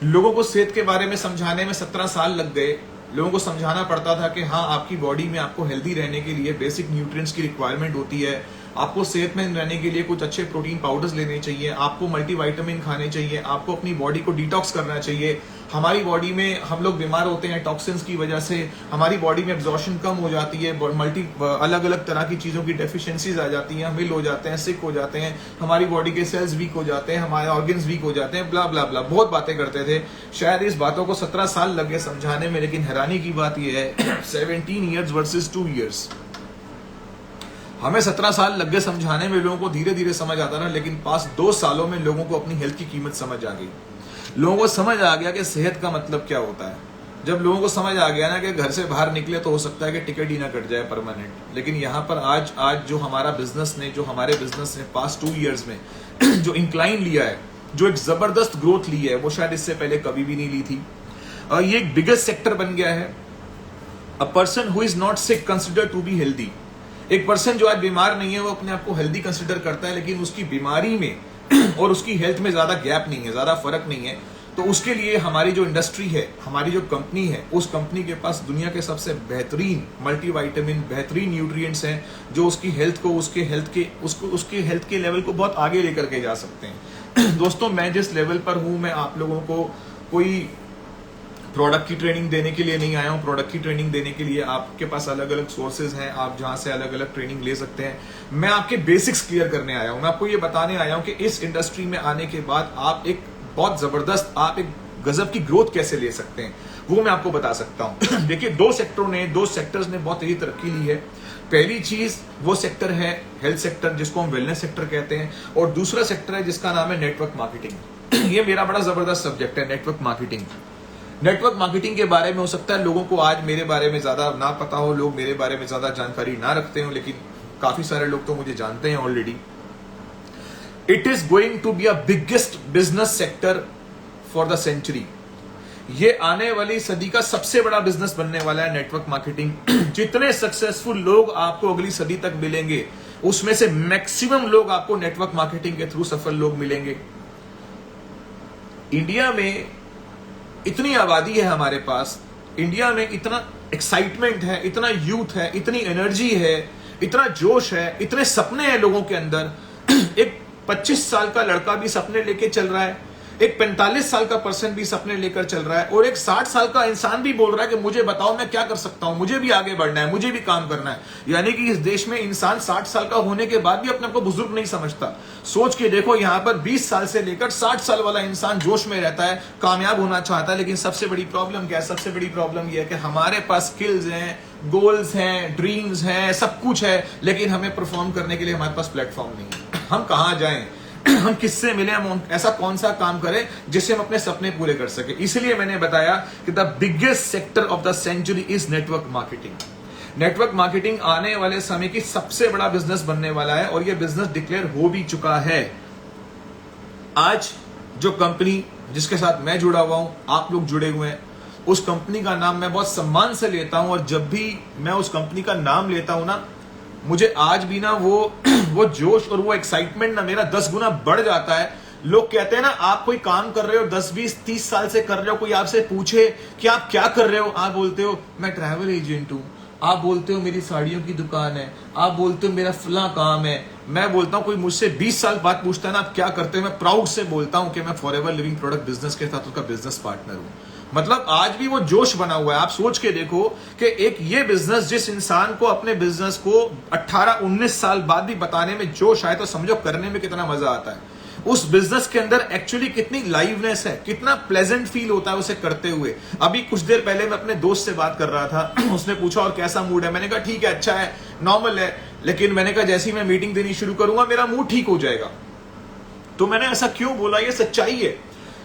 लोगों को सेहत के बारे में समझाने में 17 साल लग गए। लोगों को समझाना पड़ता था कि हाँ, आपकी बॉडी में आपको हेल्दी रहने के लिए बेसिक न्यूट्रिएंट्स की रिक्वायरमेंट होती है, आपको सेहतमंद रहने के लिए कुछ अच्छे प्रोटीन पाउडर्स लेने चाहिए, आपको मल्टीविटामिन खाने चाहिए, आपको अपनी बॉडी को डिटॉक्स करना चाहिए। हमारी बॉडी में हम लोग बीमार होते हैं टॉक्सिन्स की वजह से, हमारी बॉडी में एब्जॉर्प्शन कम हो जाती है, अलग अलग तरह की चीजों की डेफिशिएंसीज आ जाती हैं, हम इल हो जाते हैं, सिक हो जाते हैं, हमारी बॉडी के सेल्स वीक हो जाते हैं, हमारे ऑर्गन्स वीक हो जाते हैं, ब्ला ब्ला ब्ला, बहुत बातें करते थे। शायद इस बातों को 17 साल लग गए समझाने में, लेकिन हैरानी की बात यह है 17 ईयर्स वर्सेस 2 इयर्स। हमें 17 साल लग गए समझाने में, लोगों को धीरे धीरे समझ आता रहा, लेकिन पास 2 सालों में लोगों को अपनी हेल्थ की कीमत समझ आ गई। लोगों को समझ आ गया कि सेहत का मतलब क्या होता है। जब लोगों को समझ आ गया ना कि घर से बाहर निकले तो हो सकता है कि टिकट ही ना कट जाए परमानेंट। लेकिन यहाँ पर आज जो हमारा बिजनेस ने, जो हमारे बिजनेस ने पास्ट 2 इयर्स में जो इंक्लाइन लिया है, जो एक जबरदस्त ग्रोथ ली है, वो शायद इससे पहले कभी भी नहीं ली थी। ये एक बिगेस्ट सेक्टर बन गया है। A person who is not sick consider to be healthy. एक पर्सन जो आज बीमार नहीं है वो अपने आप को हेल्दी कंसिडर करता है, लेकिन उसकी बीमारी में और उसकी हेल्थ में ज्यादा गैप नहीं है, ज्यादा फर्क नहीं है। तो उसके लिए हमारी जो इंडस्ट्री है, हमारी जो कंपनी है, उस कंपनी के पास दुनिया के सबसे बेहतरीन मल्टीविटामिन, बेहतरीन न्यूट्रिएंट्स हैं जो उसकी हेल्थ को, उसके हेल्थ के लेवल को बहुत आगे लेकर के जा सकते हैं। दोस्तों, मैं जिस लेवल पर हूं, मैं आप लोगों को कोई प्रोडक्ट की ट्रेनिंग देने के लिए नहीं आया हूं। प्रोडक्ट की ट्रेनिंग देने के लिए आपके पास अलग अलग सोर्सेज हैं, आप जहां से अलग अलग ट्रेनिंग ले सकते हैं। मैं आपके बेसिक्स क्लियर करने आया हूं। मैं आपको ये बताने आया हूं कि इस इंडस्ट्री में आने के बाद आप एक बहुत जबरदस्त, आप एक गजब की ग्रोथ कैसे ले सकते हैं, वो मैं आपको बता सकता हूं। देखिए, दो सेक्टर्स ने बहुत तेजी तरक्की ली है। पहली चीज वो सेक्टर है हेल्थ सेक्टर, जिसको हम वेलनेस सेक्टर कहते हैं, और दूसरा सेक्टर है जिसका नाम है नेटवर्क मार्केटिंग। ये मेरा बड़ा जबरदस्त सब्जेक्ट है, नेटवर्क मार्केटिंग। नेटवर्क मार्केटिंग के बारे में हो सकता है लोगों को आज मेरे बारे में ज्यादा ना पता हो, लोग मेरे बारे में ज्यादा जानकारी ना रखते हो, लेकिन काफी सारे लोग तो मुझे जानते हैं already. It is going to be a biggest business sector for the century. ये आने वाली सदी का सबसे बड़ा बिजनेस बनने वाला है नेटवर्क मार्केटिंग। जितने सक्सेसफुल लोग आपको अगली सदी तक मिलेंगे, उसमें से मैक्सिमम लोग आपको नेटवर्क मार्केटिंग के थ्रू सफल लोग मिलेंगे। इंडिया में इतनी आबादी है हमारे पास, इंडिया में इतना एक्साइटमेंट है, इतना यूथ है, इतनी एनर्जी है, इतना जोश है, इतने सपने हैं लोगों के अंदर। एक 25 साल का लड़का भी सपने लेके चल रहा है, एक 45 साल का पर्सन भी सपने लेकर चल रहा है, और एक 60 साल का इंसान भी बोल रहा है कि मुझे बताओ मैं क्या कर सकता हूं, मुझे भी आगे बढ़ना है, मुझे भी काम करना है। यानी कि इस देश में इंसान 60 साल का होने के बाद भी अपने को बुजुर्ग नहीं समझता। सोच के देखो, यहां पर 20 साल से लेकर 60 साल वाला इंसान जोश में रहता है, कामयाब होना चाहता है। लेकिन सबसे बड़ी प्रॉब्लम क्या है? सबसे बड़ी प्रॉब्लम यह है कि हमारे पास स्किल्स हैं, गोल्स हैं, ड्रीम्स हैं, सब कुछ है, लेकिन हमें परफॉर्म करने के लिए हमारे पास प्लेटफॉर्म नहीं है। हम कहां जाएं, हम किससे मिले, हम ऐसा कौन सा काम करें जिससे हम अपने सपने पूरे कर सके। इसलिए मैंने बताया कि the biggest sector of the century is network marketing. Network marketing आने वाले समय की सबसे बड़ा बिजनेस बनने वाला है, और यह बिजनेस डिक्लेयर हो भी चुका है। आज जो कंपनी जिसके साथ मैं जुड़ा हुआ हूं, आप लोग जुड़े हुए हैं, उस कंपनी का नाम मैं बहुत सम्मान से लेता हूं, और जब भी मैं उस कंपनी का नाम लेता हूं ना, मुझे आज भी ना वो जोश और वो एक्साइटमेंट ना मेरा 10 गुना बढ़ जाता है। लोग कहते हैं ना, आप कोई काम कर रहे हो, 10, 20, 30 साल से कर रहे हो, कोई आपसे पूछे कि आप क्या कर रहे हो, आप बोलते हो मैं ट्रैवल एजेंट हूं, आप बोलते हो मेरी साड़ियों की दुकान है, आप बोलते हो मेरा फला काम है। मैं बोलता हूं कोई मुझसे 20 साल बाद पूछता है ना आप क्या करते हो, मैं प्राउड से बोलता हूं कि मैं फॉरएवर लिविंग प्रोडक्ट बिजनेस के साथ उसका बिजनेस पार्टनर हूं। मतलब आज भी वो जोश बना हुआ है। आप सोच के देखो कि एक ये बिजनेस, जिस इंसान को अपने बिजनेस को 18-19 साल बाद भी बताने में जोश आए, तो समझो करने में कितना मजा आता है। उस बिजनेस के अंदर एक्चुअली कितनी लाइवनेस है, कितना प्लेजेंट फील होता है उसे करते हुए। अभी कुछ देर पहले मैं अपने दोस्त से बात कर रहा था, उसने पूछा और कैसा मूड है, मैंने कहा ठीक है, अच्छा है, नॉर्मल है। लेकिन मैंने कहा जैसे ही मैं मीटिंग देनी शुरू करूंगा मेरा मूड ठीक हो जाएगा। तो मैंने ऐसा क्यों बोला, ये सच्चाई है,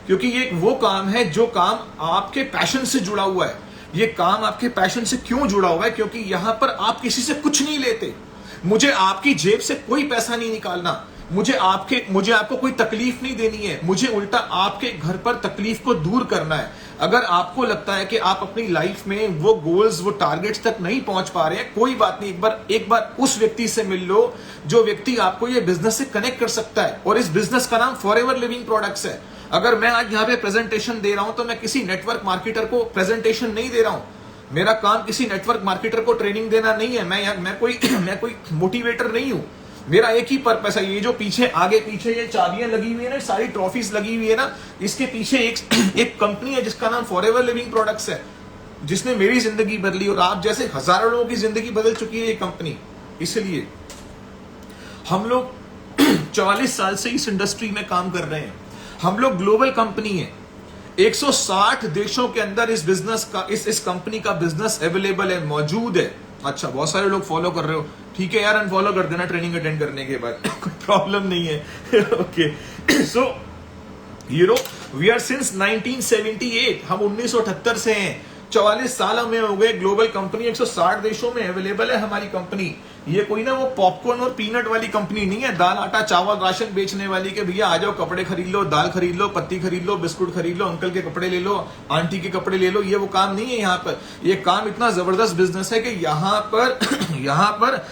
क्योंकि ये वो काम है जो काम आपके पैशन से जुड़ा हुआ है। ये काम आपके पैशन से क्यों जुड़ा हुआ है? क्योंकि यहां पर आप किसी से कुछ नहीं लेते। मुझे आपकी जेब से कोई पैसा नहीं निकालना, मुझे आपको कोई तकलीफ नहीं देनी है, मुझे उल्टा आपके घर पर तकलीफ को दूर करना है। अगर आपको लगता है कि आप अपनी लाइफ में वो गोल्स, वो टारगेट्स तक नहीं पहुंच पा रहे हैं, कोई बात नहीं, एक बार उस व्यक्ति से मिल लो जो व्यक्ति आपको ये बिजनेस से कनेक्ट कर सकता है। और इस बिजनेस का नाम फॉरएवर लिविंग प्रोडक्ट्स है। अगर मैं आज यहाँ पे प्रेजेंटेशन दे रहा हूं तो मैं किसी नेटवर्क मार्केटर को प्रेजेंटेशन नहीं दे रहा हूं। मेरा काम किसी नेटवर्क मार्केटर को ट्रेनिंग देना नहीं है। मैं कोई मोटिवेटर नहीं हूं। मेरा एक ही पर्पस है। ये जो आगे पीछे ये चाबियां लगी हुई है ना, सारी ट्रॉफीज लगी हुई है ना, इसके पीछे एक कंपनी है जिसका नाम फॉरएवर लिविंग प्रोडक्ट्स है, जिसने मेरी जिंदगी बदली और आप जैसे हजारों लोगों की जिंदगी बदल चुकी है ये कंपनी। इसलिए हम लोग 44 साल से इस इंडस्ट्री में काम कर रहे हैं। हम लोग ग्लोबल कंपनी है। 160 देशों के अंदर इस बिजनेस का, इस कंपनी का बिजनेस अवेलेबल है, मौजूद है। अच्छा, बहुत सारे लोग फॉलो कर रहे हो, ठीक है यार, अनफॉलो कर देना ट्रेनिंग अटेंड करने के बाद, कोई प्रॉब्लम नहीं है। Okay, so we are since 1978, हम 1978 से हैं। 44 सालों में हो गए, ग्लोबल कंपनी 160 देशों में अवेलेबल है हमारी कंपनी। ये कोई ना वो पॉपकॉर्न और पीनट वाली कंपनी नहीं है, दाल आटा चावल राशन बेचने वाली के भैया आ जाओ कपड़े खरीद लो, दाल खरीद लो, पत्ती खरीद लो, बिस्कुट खरीद लो, अंकल के कपड़े ले लो, आंटी के कपड़े ले लो। ये वो काम नहीं है यहाँ पर। ये काम इतना जबरदस्त बिजनेस है कि यहाँ पर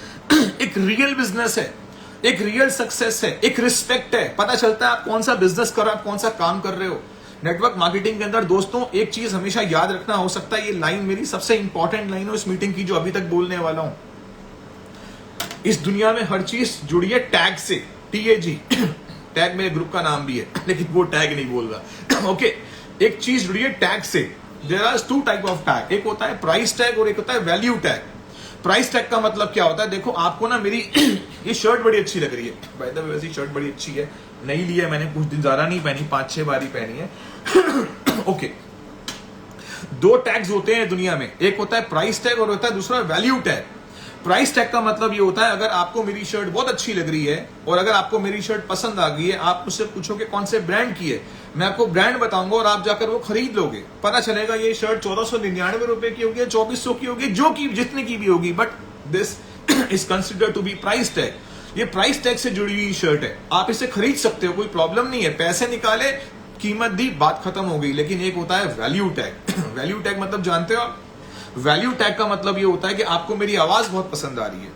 एक रियल बिजनेस है, एक रियल सक्सेस है, एक रिस्पेक्ट है। पता चलता है आप कौन सा बिजनेस कर रहे हो, आप कौन सा काम कर रहे हो। नेटवर्क मार्केटिंग के अंदर दोस्तों एक चीज हमेशा याद रखना, हो सकता है ये लाइन मेरी सबसे इंपॉर्टेंट लाइन हो इस मीटिंग की जो अभी तक बोलने वाला हूं। इस दुनिया में हर चीज जुड़ी है टैग से, TAG। टैग मेरे ग्रुप का नाम भी है, लेकिन वो टैग नहीं बोल रहा। ओके, एक चीज जुड़ी है टैग से। There are 2 type of tag, एक होता है प्राइस टैग और एक होता है वैल्यू टैग। प्राइस टैग का मतलब क्या होता है, देखो आपको ना मेरी ये शर्ट बड़ी अच्छी लग रही है, बाय द वे वैसी शर्ट बड़ी अच्छी है, नई ली है मैंने, कुछ दिन ज्यादा नहीं पहनी, 5-6 बार ही पहनी है। ओके, 2 टैग्स होते हैं दुनिया में, एक होता है प्राइस टैग और होता है दूसरा वैल्यू टैग। प्राइस टैग का मतलब ये होता है अगर आपको मेरी शर्ट बहुत अच्छी लग रही है और अगर आपको मेरी शर्ट पसंद आ गई है, आप मुझसे पूछोगे कौन से ब्रांड की है, मैं आपको ब्रांड बताऊंगा और आप जाकर वो खरीद लोगे। पता चलेगा ये शर्ट 1499 रुपए की होगी, 2400 की होगी, जो की जितने की भी होगी, but this is considered to be price tag. ये प्राइस टैग से जुड़ी हुई शर्ट है, आप इसे खरीद सकते हो, कोई प्रॉब्लम नहीं है। पैसे निकाले, कीमत दी, बात खत्म हो गई। लेकिन एक होता है वैल्यू टैग। वैल्यू टैग मतलब जानते हो आप? वैल्यू टैग का मतलब ये होता है कि आपको मेरी आवाज बहुत पसंद आ रही है,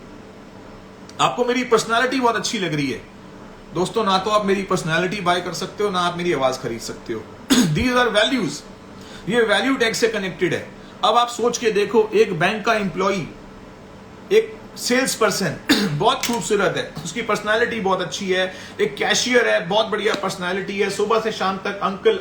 आपको मेरी पर्सनालिटी बहुत अच्छी लग रही है। दोस्तों, ना तो आप मेरी पर्सनालिटी बाय कर सकते हो, ना आप मेरी आवाज खरीद सकते हो। दीज आर वैल्यूज, ये वैल्यू टैग से कनेक्टेड है। अब आप सोच के देखो, एक बैंक का एम्प्लॉई, एक सेल्स पर्सन बहुत खूबसूरत है, उसकी पर्सनालिटी बहुत अच्छी है। एक कैशियर है, बहुत बढ़िया पर्सनालिटी है, सुबह से शाम तक अंकल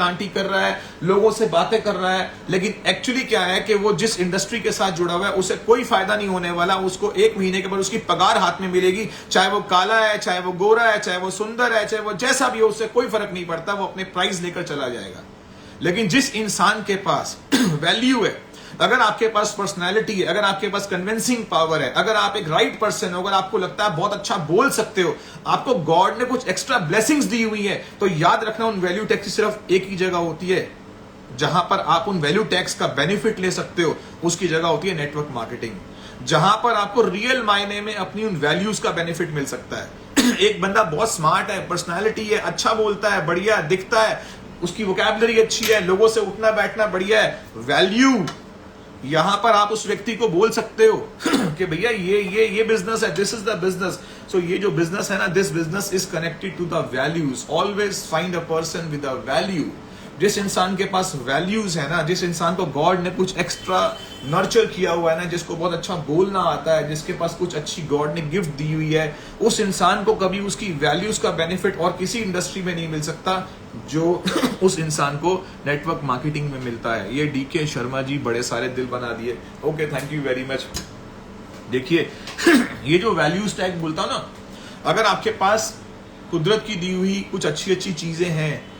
आंटी कर रहा है, लोगों से बातें कर रहा है। लेकिन एक्चुअली क्या है कि वो जिस इंडस्ट्री के साथ जुड़ा हुआ है उसे कोई फायदा नहीं होने वाला। उसको 1 महीने के बाद उसकी पगार हाथ में मिलेगी, चाहे वो काला है, चाहे वो गोरा है, चाहे वो सुंदर है, चाहे वो जैसा भी हो, उससे कोई फर्क नहीं पड़ता, वो अपने प्राइस लेकर चला जाएगा। लेकिन जिस इंसान के पास वैल्यू है, अगर आपके पास पर्सनालिटी है, अगर आपके पास कन्विंसिंग पावर है, अगर आप एक राइट पर्सन हो, अगर आपको लगता है बहुत अच्छा बोल सकते हो, आपको गॉड ने कुछ एक्स्ट्रा ब्लेसिंग्स दी हुई है, तो याद रखना उन वैल्यू टैग्स की सिर्फ एक ही जगह होती है जहां पर आप उन वैल्यू टैग्स का बेनिफिट ले सकते हो, उसकी जगह होती है नेटवर्क मार्केटिंग। जहां पर आपको रियल मायने में अपनी उन वैल्यूज का बेनिफिट मिल सकता है। एक बंदा बहुत स्मार्ट है, पर्सनालिटी है, अच्छा बोलता है, बढ़िया दिखता है, उसकी वोकैबुलरी अच्छी है, लोगों से उठना बैठना बढ़िया है, वैल्यू। यहां पर आप उस व्यक्ति को बोल सकते हो कि भैया ये बिजनेस है, this is the business. So ये जो बिजनेस है ना, this business is connected to the values. Always find a person with a value. जिस इंसान के पास वैल्यूज है ना, जिस इंसान को गॉड ने कुछ एक्स्ट्रा नर्चर किया हुआ है ना, जिसको बहुत अच्छा बोलना आता है, जिसके पास कुछ अच्छी गॉड ने गिफ्ट दी हुई है, उस इंसान को कभी उसकी वैल्यूज का बेनिफिट और किसी इंडस्ट्री में नहीं मिल सकता जो उस इंसान को नेटवर्क मार्केटिंग में मिलता है। ये DK शर्मा जी बड़े सारे दिल बना दिए। Okay, thank you very much. देखिए ये जो वैल्यूज टैग बोलता हूं ना, अगर आपके पास कुदरत की दी हुई कुछ अच्छी अच्छी चीजें हैं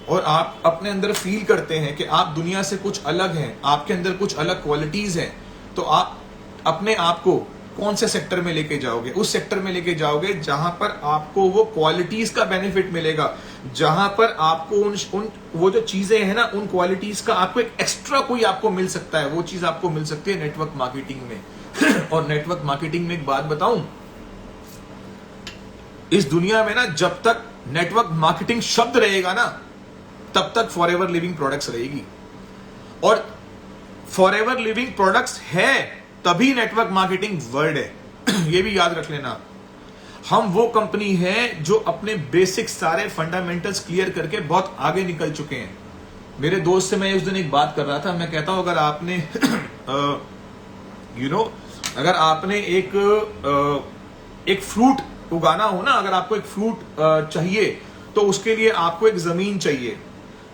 और आप अपने अंदर फील करते हैं कि आप दुनिया से कुछ अलग हैं, आपके अंदर कुछ अलग क्वालिटीज हैं, तो आप अपने आप को कौन से सेक्टर में लेके जाओगे? उस सेक्टर में लेके जाओगे जहां पर आपको वो क्वालिटीज का बेनिफिट मिलेगा, जहां पर आपको उन वो जो चीजें हैं ना, उन क्वालिटीज का आपको एक एक्स्ट्रा कोई आपको मिल सकता है। वो चीज आपको मिल सकती है नेटवर्क मार्केटिंग में। और नेटवर्क मार्केटिंग में एक बात बताऊं, इस दुनिया में ना जब तक नेटवर्क मार्केटिंग शब्द रहेगा ना, तब तक फॉरएवर लिविंग प्रोडक्ट्स रहेगी। और फॉरएवर लिविंग प्रोडक्ट्स है तभी नेटवर्क मार्केटिंग वर्ड है। ये भी याद रख लेना। हम वो कंपनी है जो अपने बेसिक सारे फंडामेंटल्स क्लियर करके बहुत आगे निकल चुके हैं। मेरे दोस्त से मैं उस दिन एक बात कर रहा था, मैं कहता हूं अगर आपने अगर आपने एक फ्रूट उगाना हो ना, अगर आपको एक फ्रूट चाहिए तो उसके लिए आपको एक जमीन चाहिए।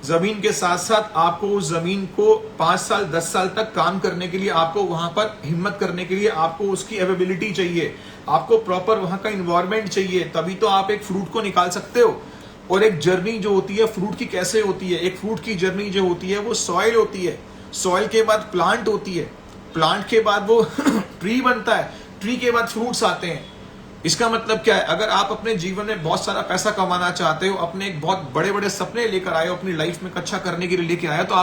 जमीन के साथ साथ आपको उस जमीन को 5 साल 10 साल तक काम करने के लिए, आपको वहां पर हिम्मत करने के लिए आपको उसकी अवेलेबिलिटी चाहिए, आपको प्रॉपर वहां का इन्वायरमेंट चाहिए, तभी तो आप एक फ्रूट को निकाल सकते हो। और एक जर्नी जो होती है फ्रूट की कैसे होती है, एक फ्रूट की जर्नी जो होती है वो सॉइल होती है, सॉइल के बाद प्लांट होती है, प्लांट के बाद वो ट्री बनता है, ट्री के बाद फ्रूट्स आते हैं। इसका मतलब क्या है, अगर आप अपने जीवन में बहुत सारा पैसा कमाना चाहते हो, अपने एक बहुत बड़े बड़े सपने लेकर आए हो, अपनी लाइफ में अच्छा करने के लिए लेके आए हो, तो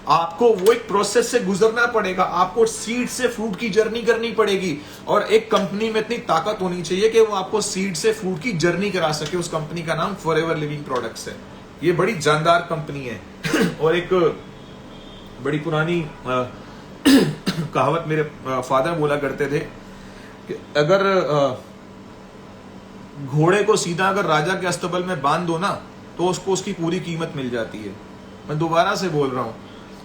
आपको वो एक प्रोसेस से गुजरना पड़ेगा। आपको सीड से फ्रूट की जर्नी करनी पड़ेगी। और एक कंपनी में इतनी ताकत होनी चाहिए कि वो आपको सीड से फ्रूट की जर्नी करा सके। उस कंपनी का नाम फॉरएवर लिविंग प्रोडक्ट्स है। ये बड़ी जानदार कंपनी है। और एक बड़ी पुरानी कहावत मेरे फादर बोला करते थे कि अगर घोड़े को सीधा अगर राजा के अस्तबल में बांध दो ना, तो उसको उसकी पूरी कीमत मिल जाती है। मैं दोबारा से बोल रहा हूं,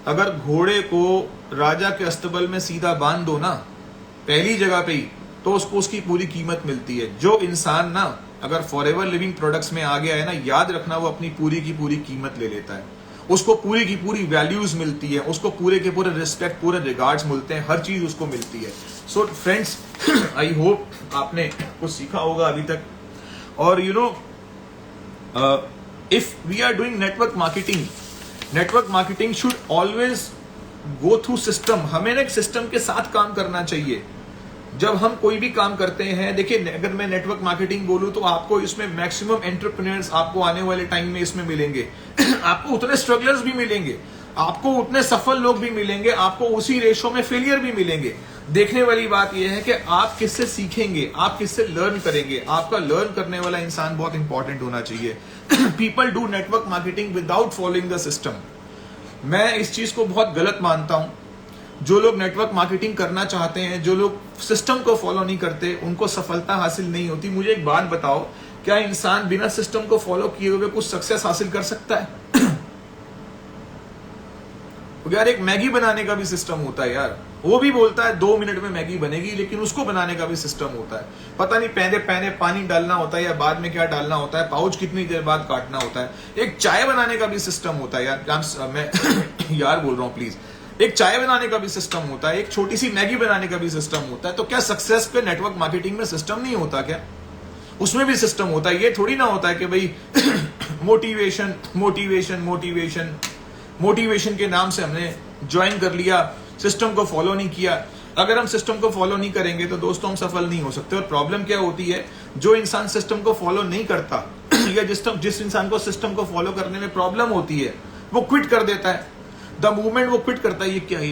अगर घोड़े को राजा के अस्तबल में सीधा बांध दो ना पहली जगह पे ही, तो उसको उसकी पूरी कीमत मिलती है। जो इंसान ना अगर फॉरएवर लिविंग प्रोडक्ट्स में आ गया है ना, याद रखना वो अपनी पूरी की पूरी कीमत ले लेता है। उसको पूरी की पूरी वैल्यूज मिलती है, उसको पूरे के पूरे रिस्पेक्ट, पूरे रिगार्ड्स मिलते हैं, हर चीज उसको मिलती है। सो फ्रेंड्स, आई होप आपने कुछ सीखा होगा अभी तक। और you know, if we are doing network marketing should always go through system. हमें ना एक सिस्टम के साथ काम करना चाहिए। जब हम कोई भी काम करते हैं, देखिए अगर मैं नेटवर्क मार्केटिंग बोलूं तो आपको इसमें मैक्सिमम एंटरप्रेन्योर्स आपको आने वाले टाइम में इसमें मिलेंगे। आपको उतने स्ट्रगलर्स भी मिलेंगे, आपको उतने सफल लोग भी मिलेंगे, आपको उसी रेशो में फेलियर भी मिलेंगे। देखने वाली बात यह है कि आप किससे सीखेंगे, आप किससे लर्न करेंगे। आपका लर्न करने वाला इंसान बहुत इंपॉर्टेंट होना चाहिए। People do network marketing without following the system. मैं इस चीज को बहुत गलत मानता हूं। जो लोग नेटवर्क मार्केटिंग करना चाहते हैं, जो लोग सिस्टम को फॉलो नहीं करते, उनको सफलता हासिल नहीं होती। मुझे एक बात बताओ, क्या इंसान बिना सिस्टम को फॉलो किए हुए कुछ सक्सेस हासिल कर सकता है? यार एक मैगी बनाने का भी सिस्टम होता है यार। वो भी बोलता है 2 मिनट में मैगी बनेगी, लेकिन उसको बनाने का भी सिस्टम होता है। पता नहीं पहले पानी डालना होता है या बाद में क्या डालना होता है, पाउच कितनी देर बाद काटना होता है। एक चाय बनाने का भी सिस्टम होता है यार। मैं यार बोल रहा हूं प्लीज। एक चाय बनाने का भी सिस्टम होता है, एक छोटी सी मैगी बनाने का भी सिस्टम होता है। तो क्या सक्सेस पे नेटवर्क मार्केटिंग में सिस्टम नहीं होता क्या? उसमें भी सिस्टम होता है। ये थोड़ी ना होता है कि भाई मोटिवेशन मोटिवेशन मोटिवेशन मोटिवेशन के नाम से हमने ज्वाइन कर लिया, सिस्टम को फॉलो नहीं किया। अगर हम सिस्टम को फॉलो नहीं करेंगे तो दोस्तों हम सफल नहीं हो सकते। और प्रॉब्लम क्या होती है, जो इंसान सिस्टम को फॉलो नहीं करता या जिस इंसान को सिस्टम को फॉलो करने में प्रॉब्लम होती है, वो क्विट कर देता है। द मूवमेंट वो क्विट करता है, ये क्या है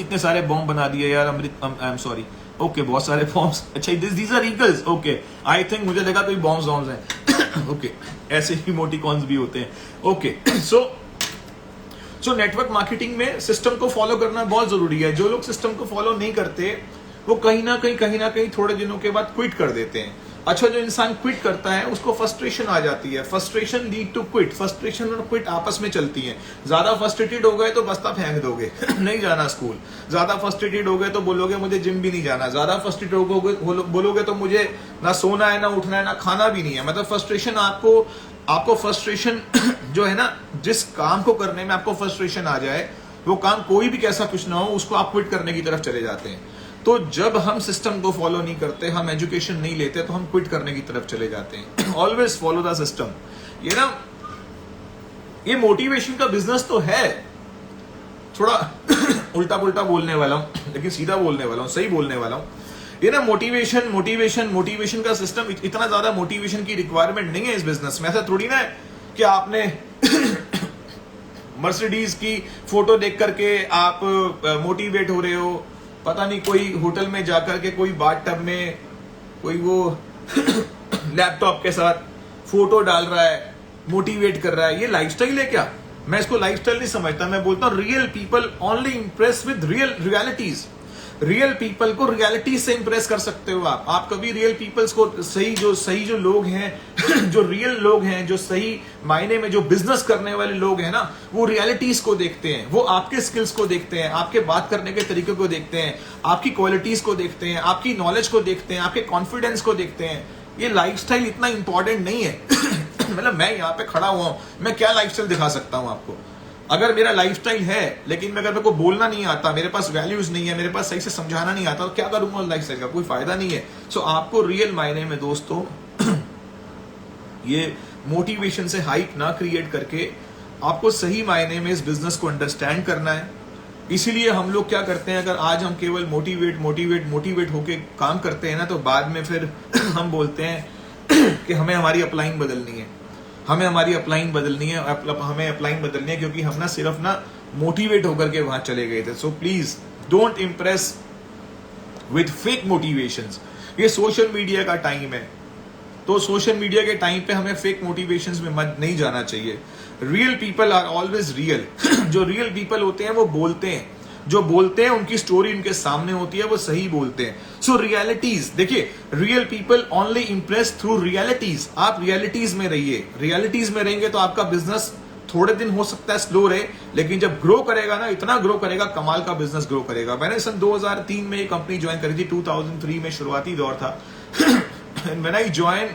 इतने सारे बॉम्ब बना दिए यार। I am sorry. ओके, बहुत सारे बॉम्ब्स। अच्छा, these are eagles. Okay, I think मुझे लगा कोई बॉम्ब्स हैं। ओके, ऐसे ही इमोटिकॉन्स भी होते हैं। ओके, सो नेटवर्क मार्केटिंग में सिस्टम को फॉलो करना बहुत जरूरी है। जो लोग सिस्टम को फॉलो नहीं करते, वो कहीं ना कहीं थोड़े दिनों के बाद क्विट कर देते हैं। अच्छा, जो इंसान क्विट करता है उसको फ्रस्ट्रेशन आ जाती है। Frustration lead to quit. Frustration और क्विट आपस में चलती हैं। ज्यादा फ्रस्ट्रेटेड हो गए तो बस्ता फेंक दोगे, नहीं जाना स्कूल। ज्यादा फ्रस्ट्रेटेड हो गए तो बोलोगे मुझे जिम भी नहीं जाना। ज्यादा फ्रस्ट्रेटेड हो बोलोगे तो मुझे ना सोना है, ना उठना है, ना खाना भी नहीं है। मतलब फ्रस्ट्रेशन आपको फ्रस्ट्रेशन जो है ना, जिस काम को करने में आपको फ्रस्ट्रेशन आ जाए, वो काम कोई भी कैसा कुछ ना हो, उसको आप क्विट करने की तरफ चले जाते हैं। तो जब हम सिस्टम को फॉलो नहीं करते, हम एजुकेशन नहीं लेते, तो हम क्विट करने की तरफ चले जाते हैं। Always follow the system. ये मोटिवेशन का बिजनेस तो है। थोड़ा उल्टा पुल्टा बोलने वाला हूं, लेकिन सीधा बोलने वाला हूं, सही बोलने वाला हूं। ये ना मोटिवेशन का सिस्टम, इतना ज्यादा मोटिवेशन की रिक्वायरमेंट नहीं है इस बिजनेस में। ऐसा थोड़ी ना है कि आपने मर्सिडीज की फोटो देख करके आप मोटिवेट हो रहे हो। पता नहीं कोई होटल में जाकर के कोई बाथटब में कोई वो लैपटॉप के साथ फोटो डाल रहा है, मोटिवेट कर रहा है। ये लाइफस्टाइल है क्या? मैं इसको लाइफस्टाइल नहीं समझता। मैं बोलता हूं real people only Impress with realities. Real people को रियलिटी से इंप्रेस कर सकते हो आप कभी रियल पीपल्स को, सही जो लोग हैं जो रियल लोग हैं, जो सही मायने में जो बिजनेस करने वाले लोग हैं ना, वो रियलिटीज को देखते हैं। वो आपके स्किल्स को देखते हैं, आपके बात करने के तरीके को देखते हैं, आपकी क्वालिटीज को देखते हैं, आपकी नॉलेज को देखते हैं, आपके कॉन्फिडेंस को देखते हैं। ये लाइफस्टाइल इतना इंपॉर्टेंट नहीं है। मतलब मैं यहाँ पे खड़ा हुआ हूं, मैं क्या लाइफस्टाइल दिखा सकता हूं आपको? अगर मेरा लाइफस्टाइल है, लेकिन अगर मेरे को बोलना नहीं आता, मेरे पास वैल्यूज नहीं है, मेरे पास सही से समझाना नहीं आता, तो क्या करूंगा लाइफस्टाइल का? कोई फायदा नहीं है। सो आपको रियल मायने में दोस्तों ये मोटिवेशन से हाइप ना क्रिएट करके आपको सही मायने में इस बिजनेस को अंडरस्टैंड करना है। इसीलिए हम लोग क्या करते हैं, अगर आज हम केवल मोटिवेट होके काम करते हैं ना, तो बाद में फिर हम बोलते हैं कि हमें हमारी अपलाइन बदलनी है, हमें अपलाइन बदलनी है क्योंकि हम ना सिर्फ ना मोटिवेट होकर के वहां चले गए थे। So please don't impress with fake motivations. ये सोशल मीडिया का टाइम है, तो सोशल मीडिया के टाइम पे हमें फेक मोटिवेशंस में मत नहीं जाना चाहिए। Real people are always real. जो रियल पीपल होते हैं वो बोलते हैं, जो बोलते हैं उनकी स्टोरी उनके सामने होती है, वो सही बोलते हैं। सो रियलिटीज देखिए, real people only Impress through realities. आप रियलिटीज में रहिए, रियलिटीज में रहेंगे तो आपका बिजनेस थोड़े दिन हो सकता है स्लो रहे, लेकिन जब ग्रो करेगा ना, इतना ग्रो करेगा, कमाल का बिजनेस ग्रो करेगा। मैंने सन 2003 में ये कंपनी ज्वाइन करी थी, 2003 में शुरुआती दौर था। When I joined,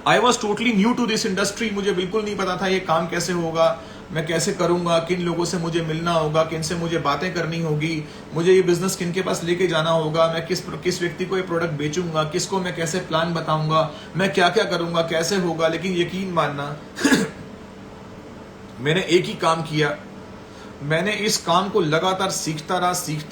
I was totally new to this industry। मुझे बिल्कुल नहीं पता था ये काम कैसे होगा, मैं कैसे करूंगा, किन लोगों से मुझे मिलना होगा, किन से मुझे बातें करनी होगी, मुझे ये बिजनेस किन के पास लेके जाना होगा, मैं किस व्यक्ति को ये प्रोडक्ट बेचूंगा, किसको मैं कैसे प्लान बताऊंगा, मैं क्या क्या करूंगा, कैसे होगा। लेकिन यकीन मानना मैंने एक ही काम किया, मैंने इस काम को लगातार सीखता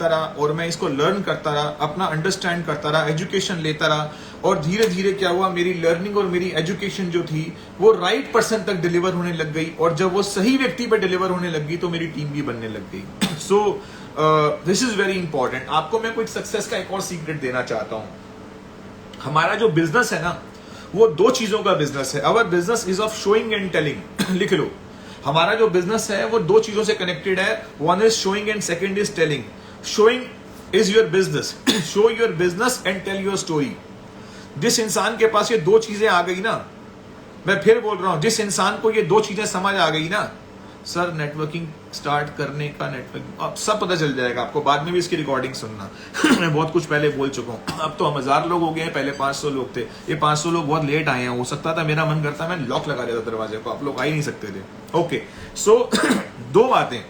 रहा और मैं इसको लर्न करता रहा, अपना अंडरस्टैंड करता रहा, एजुकेशन लेता रहा, और धीरे धीरे क्या हुआ, मेरी लर्निंग और मेरी एजुकेशन जो थी वो राइट पर्सन तक डिलीवर होने लग गई, और जब वो सही व्यक्ति पर डिलीवर होने लग गई तो मेरी टीम भी बनने लग गई। So this is very important. आपको मैं कोई सक्सेस का एक और सीक्रेट देना चाहता हूं। हमारा जो बिजनेस है ना, वो दो चीजों का बिजनेस है। Our business is of showing and telling. लिख लो, हमारा जो बिजनेस है वो दो चीजों से कनेक्टेड है। One is showing and second is telling. Showing is your business, show your business and tell your story. जिस इंसान के पास ये दो चीजें आ गई ना, मैं फिर बोल रहा हूं, जिस इंसान को ये दो चीजें समझ आ गई ना, सर नेटवर्किंग स्टार्ट करने का, नेटवर्किंग अब सब पता चल जाएगा आपको। बाद में भी इसकी रिकॉर्डिंग सुनना। मैं बहुत कुछ पहले बोल चुका हूं। अब तो हम 1000 लोग हो गए हैं, पहले 500 लोग थे। ये 500 लोग बहुत लेट आए हैं। हो सकता था, मेरा मन करता मैं लॉक लगा देता दरवाजे को, आप लोग आ ही नहीं सकते थे। ओके, सो दो बातें,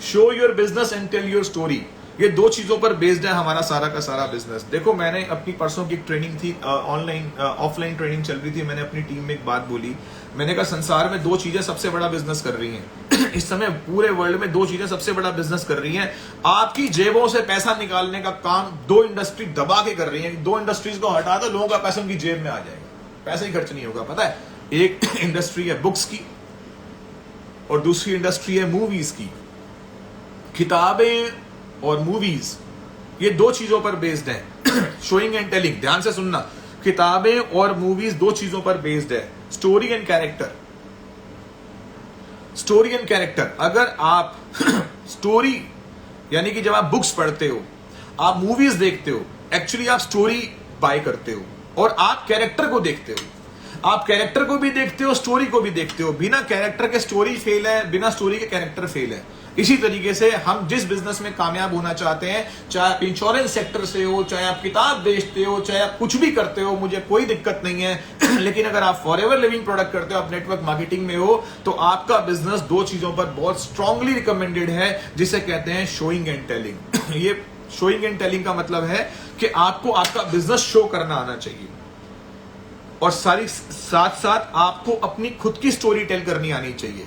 show your business and tell your story. ये दो चीजों पर बेस्ड है हमारा सारा का सारा बिजनेस। देखो, मैंने अपनी परसों की ट्रेनिंग थी, ऑफलाइन ट्रेनिंग चल रही थी, मैंने अपनी टीम में एक बात बोली। मैंने कहा संसार में दो चीजें सबसे बड़ा बिजनेस कर रही हैं। इस समय पूरे वर्ल्ड में दो चीजें सबसे बड़ा बिजनेस कर रही हैं। आपकी जेबों से पैसा निकालने का काम दो इंडस्ट्री दबा के कर रही है। दो इंडस्ट्रीज को हटा दो, लोगों का पैसा उनकी जेब में आ जाएगा, पैसा ही खर्च नहीं होगा। पता है, एक इंडस्ट्री है बुक्स की और दूसरी इंडस्ट्री है मूवीज की। किताबें और मूवीज, ये दो चीजों पर बेस्ड है। शोइंग एंड टेलिंग, ध्यान से सुनना, किताबें और मूवीज दो चीजों पर बेस्ड है। Story and character. Story and character, अगर आप स्टोरी यानी कि जब आप बुक्स पढ़ते हो, आप मूवीज देखते हो, एक्चुअली आप स्टोरी बाय करते हो और आप कैरेक्टर को देखते हो। आप कैरेक्टर को भी देखते हो, स्टोरी को भी देखते हो। बिना कैरेक्टर के स्टोरी फेल है, बिना स्टोरी के कैरेक्टर फेल है। इसी तरीके से हम जिस बिजनेस में कामयाब होना चाहते हैं, चाहे आप इंश्योरेंस सेक्टर से हो, चाहे आप किताब बेचते हो, चाहे आप कुछ भी करते हो, मुझे कोई दिक्कत नहीं है। लेकिन अगर आप फॉरएवर लिविंग प्रोडक्ट करते हो, आप नेटवर्क मार्केटिंग में हो, तो आपका बिजनेस दो चीजों पर बहुत स्ट्रांगली रिकमेंडेड है, जिसे कहते हैं शोइंग एंड टेलिंग। ये शोइंग एंड टेलिंग का मतलब है कि आपको आपका बिजनेस शो करना आना चाहिए, और साथ साथ आपको अपनी खुद की स्टोरी टेल करनी आनी चाहिए।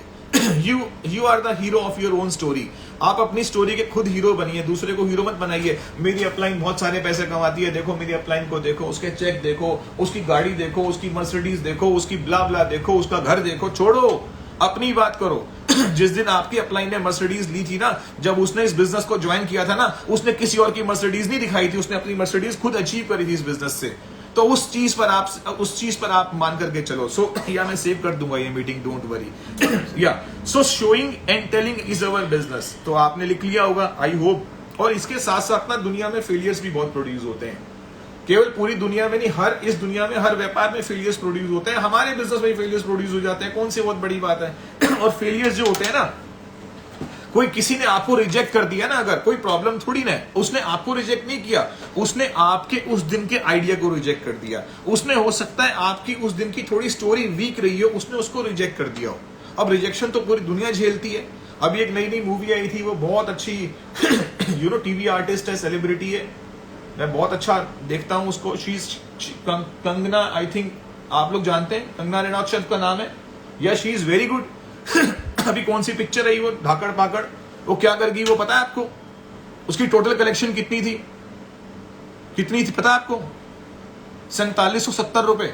You are the hero of your own story. आप अपनी स्टोरी के खुद हीरो बनिए, दूसरे को हीरो मत बनाइए। मेरी अपलाइन बहुत सारे पैसे कमाती है, देखो मेरी अपलाइन को देखो, उसके चेक देखो, उसकी गाड़ी देखो, उसकी मर्सिडीज देखो, उसकी ब्ला ब्ला देखो, उसका घर देखो। छोड़ो, अपनी बात करो। जिस दिन आपकी अपलाइन ने मर्सिडीज ली थी ना, जब उसने इस बिजनेस को ज्वाइन किया था ना, उसने किसी और की मर्सिडीज नहीं दिखाई थी, उसने अपनी मर्सिडीज खुद अचीव करी थी इस बिजनेस से। तो उस चीज पर आप मान करके चलो। सो या मैं सेव कर दूंगा ये मीटिंग, डोंट वरी। या so showing and telling is our business. तो आपने लिख लिया होगा, आई होप। और इसके साथ साथ ना दुनिया में फेलियर्स भी बहुत प्रोड्यूस होते हैं। केवल पूरी दुनिया में नहीं, इस दुनिया में हर व्यापार में फेलियर्स प्रोड्यूस होते हैं। हमारे बिजनेस में फेलियर्स प्रोड्यूस हो जाते हैं, कौन सी बहुत बड़ी बात है। और फेलियर्स जो होते हैं ना, कोई किसी ने आपको रिजेक्ट कर दिया ना, अगर कोई प्रॉब्लम थोड़ी ना है, उसने आपको रिजेक्ट नहीं किया, उसने आपके उस दिन के आइडिया को रिजेक्ट कर दिया। उसने, हो सकता है आपकी उस दिन की थोड़ी स्टोरी वीक रही हो, उसने उसको रिजेक्ट कर दिया हो। अब रिजेक्शन तो पूरी दुनिया झेलती है। अभी एक नई मूवी आई थी, वो बहुत अच्छी टीवी आर्टिस्ट है, सेलिब्रिटी है, मैं बहुत अच्छा देखता हूं उसको। कंगना, आई थिंक आप लोग जानते हैं, कंगना रनौत का नाम है। या शी इज वेरी गुड। अभी कौन सी पिक्चर आई वो, धाकड़ पाकड़, वो क्या करेगी वो पता है आपको? उसकी टोटल कलेक्शन कितनी थी पता है आपको? 4770 रुपए,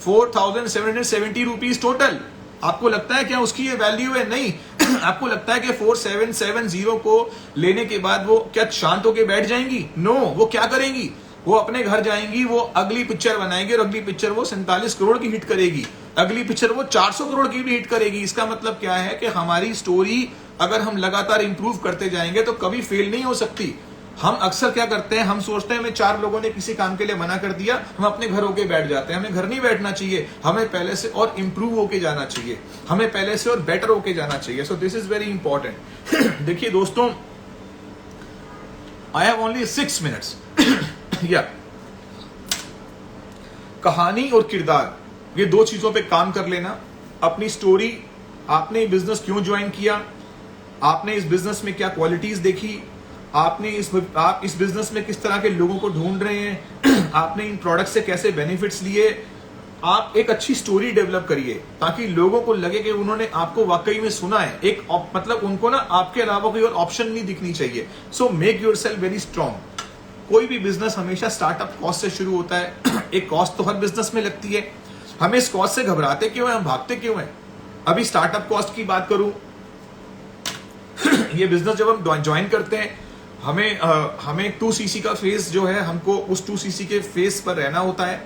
4770 रुपीज टोटल। आपको लगता है क्या उसकी ये वैल्यू है? नहीं। आपको लगता है कि 4770 को लेने के बाद वो क्या शांत होके बैठ जाएंगी? नो। वो क्या करेंगी? वो अपने घर जाएंगी, वो अगली पिक्चर बनाएंगी और अगली पिक्चर वो 47 करोड़ की हिट करेगी, अगली पिक्चर वो 400 करोड़ की भी हिट करेगी। इसका मतलब क्या है कि हमारी स्टोरी अगर हम लगातार इंप्रूव करते जाएंगे तो कभी फेल नहीं हो सकती। हम अक्सर क्या करते हैं, हम सोचते हैं हमें 4 लोगों ने किसी काम के लिए मना कर दिया, हम अपने घर होके बैठ जाते हैं। हमें घर नहीं बैठना चाहिए, हमें पहले से और इंप्रूव होके जाना चाहिए, हमें पहले से और बेटर होके जाना चाहिए। So this is very important. देखिए दोस्तों, आई हैव ओनली 6 मिनट्स। या कहानी और किरदार, ये 2 चीजों पे काम कर लेना। अपनी स्टोरी, आपने बिजनेस क्यों ज्वाइन किया, आपने इस बिजनेस में क्या क्वालिटीज देखी, आप इस बिजनेस में किस तरह के लोगों को ढूंढ रहे हैं, आपने इन प्रोडक्ट से कैसे बेनिफिट्स लिए। आप एक अच्छी स्टोरी डेवलप करिए ताकि लोगों को लगे कि उन्होंने आपको वाकई में सुना है। एक मतलब उनको ना आपके अलावा कोई और ऑप्शन नहीं दिखनी चाहिए। So make yourself very strong. कोई भी बिजनेस हमेशा स्टार्टअप कॉस्ट से शुरू होता है। एक कॉस्ट तो हर बिजनेस में लगती है। हमें इस कॉस्ट से घबराते क्यों हैं, हम भागते क्यों हैं? अभी स्टार्टअप कॉस्ट की बात करूं, ये बिजनेस जब हम ज्वाइन करते हैं, हमें 2cc का फेस जो है, हमको उस 2cc के फेस पर रहना होता है।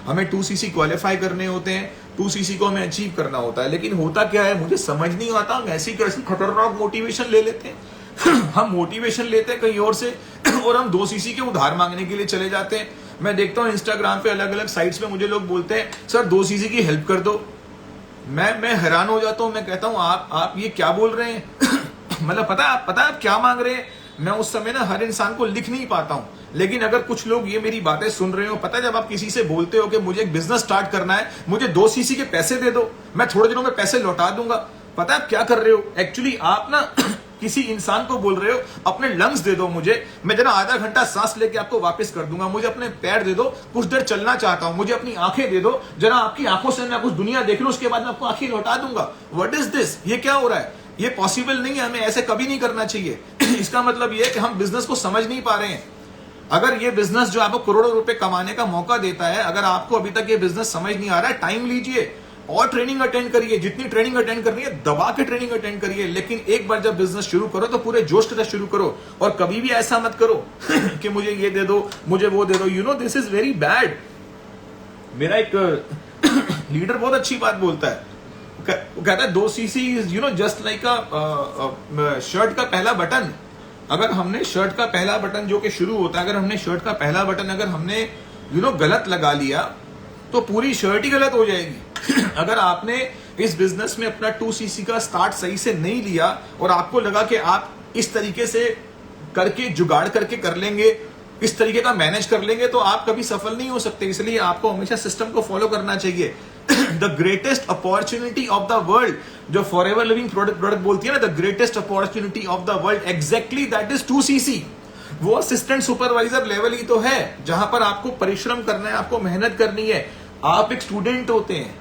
हमें 2cc क्वालिफाई करने होते हैं, 2cc को हमें अचीव करना होता है। लेकिन होता क्या है, मुझे समझ नहीं आता, हम ऐसी कैसी खतरनाक मोटिवेशन ले लेते हैं। हम मोटिवेशन लेते हैं कहीं और से और हम 2cc के उधार मांगने के लिए चले जाते हैं। मैं देखता हूँ इंस्टाग्राम पे अलग अलग साइट्स पे मुझे लोग बोलते हैं सर 2cc की हेल्प कर दो। मैं हैरान हो जाता हूँ। मैं कहता हूँ आप ये क्या बोल रहे हैं? मतलब पता है आप क्या मांग रहे हैं? मैं उस समय ना हर इंसान को लिख नहीं पाता हूं, लेकिन अगर कुछ लोग ये मेरी बातें सुन रहे हो, पता है जब आप किसी से बोलते हो कि मुझे एक बिजनेस स्टार्ट करना है, मुझे 2cc के पैसे दे दो, मैं थोड़े दिनों में पैसे लौटा दूंगा। पता है आप क्या कर रहे हो? एक्चुअली आप ना किसी इंसान को बोल रहे हो अपने लंग्स दे दो मुझे, मैं जरा आधा घंटा सांस लेके आपको वापस कर दूंगा। मुझे अपने पैर दे दो, कुछ देर चलना चाहता हूं। मुझे अपनी आंखें दे दो, जरा आपकी आंखों से मैं कुछ दुनिया देख लूं, उसके बाद मैं आपको आंखें लौटा दूंगा। What is this? ये क्या हो रहा है? ये पॉसिबल नहीं है। हमें ऐसे कभी नहीं करना चाहिए। इसका मतलब ये है कि हम बिजनेस को समझ नहीं पा रहे हैं। अगर ये बिजनेस जो आपको करोड़ों रुपए कमाने का मौका देता है, अगर आपको अभी तक ये बिजनेस समझ नहीं आ रहा है, टाइम लीजिए और ट्रेनिंग अटेंड करिए। जितनी ट्रेनिंग अटेंड करनी है दबा के ट्रेनिंग अटेंड करिए। लेकिन एक बार जब बिजनेस शुरू करो तो पूरे जोश के साथ शुरू करो और कभी भी ऐसा मत करो कि मुझे ये दे दो, मुझे वो दे दो। You know this is very bad. मेरा एक लीडर बहुत अच्छी बात बोलता है, वो कहता है 2cc is you know just like shirt का पहला बटन। अगर हमने शर्ट का पहला बटन जो कि शुरू होता है, अगर हमने शर्ट का पहला बटन अगर हमने गलत लगा लिया तो पूरी शर्ट ही गलत हो जाएगी। अगर आपने इस बिजनेस में अपना 2cc का स्टार्ट सही से नहीं लिया और आपको लगा कि आप इस तरीके से करके जुगाड़ करके कर लेंगे, इस तरीके का मैनेज कर लेंगे, तो आप कभी सफल नहीं हो सकते। इसलिए आपको हमेशा सिस्टम को फॉलो करना चाहिए। The greatest opportunity of the world, जो फॉरएवर लिविंग प्रोडक्ट बोलती है ना, the greatest opportunity of the world, exactly that is 2cc। वो असिस्टेंट सुपरवाइजर लेवल ही तो है जहां पर आपको परिश्रम करना है, आपको मेहनत करनी है। आप एक स्टूडेंट होते हैं।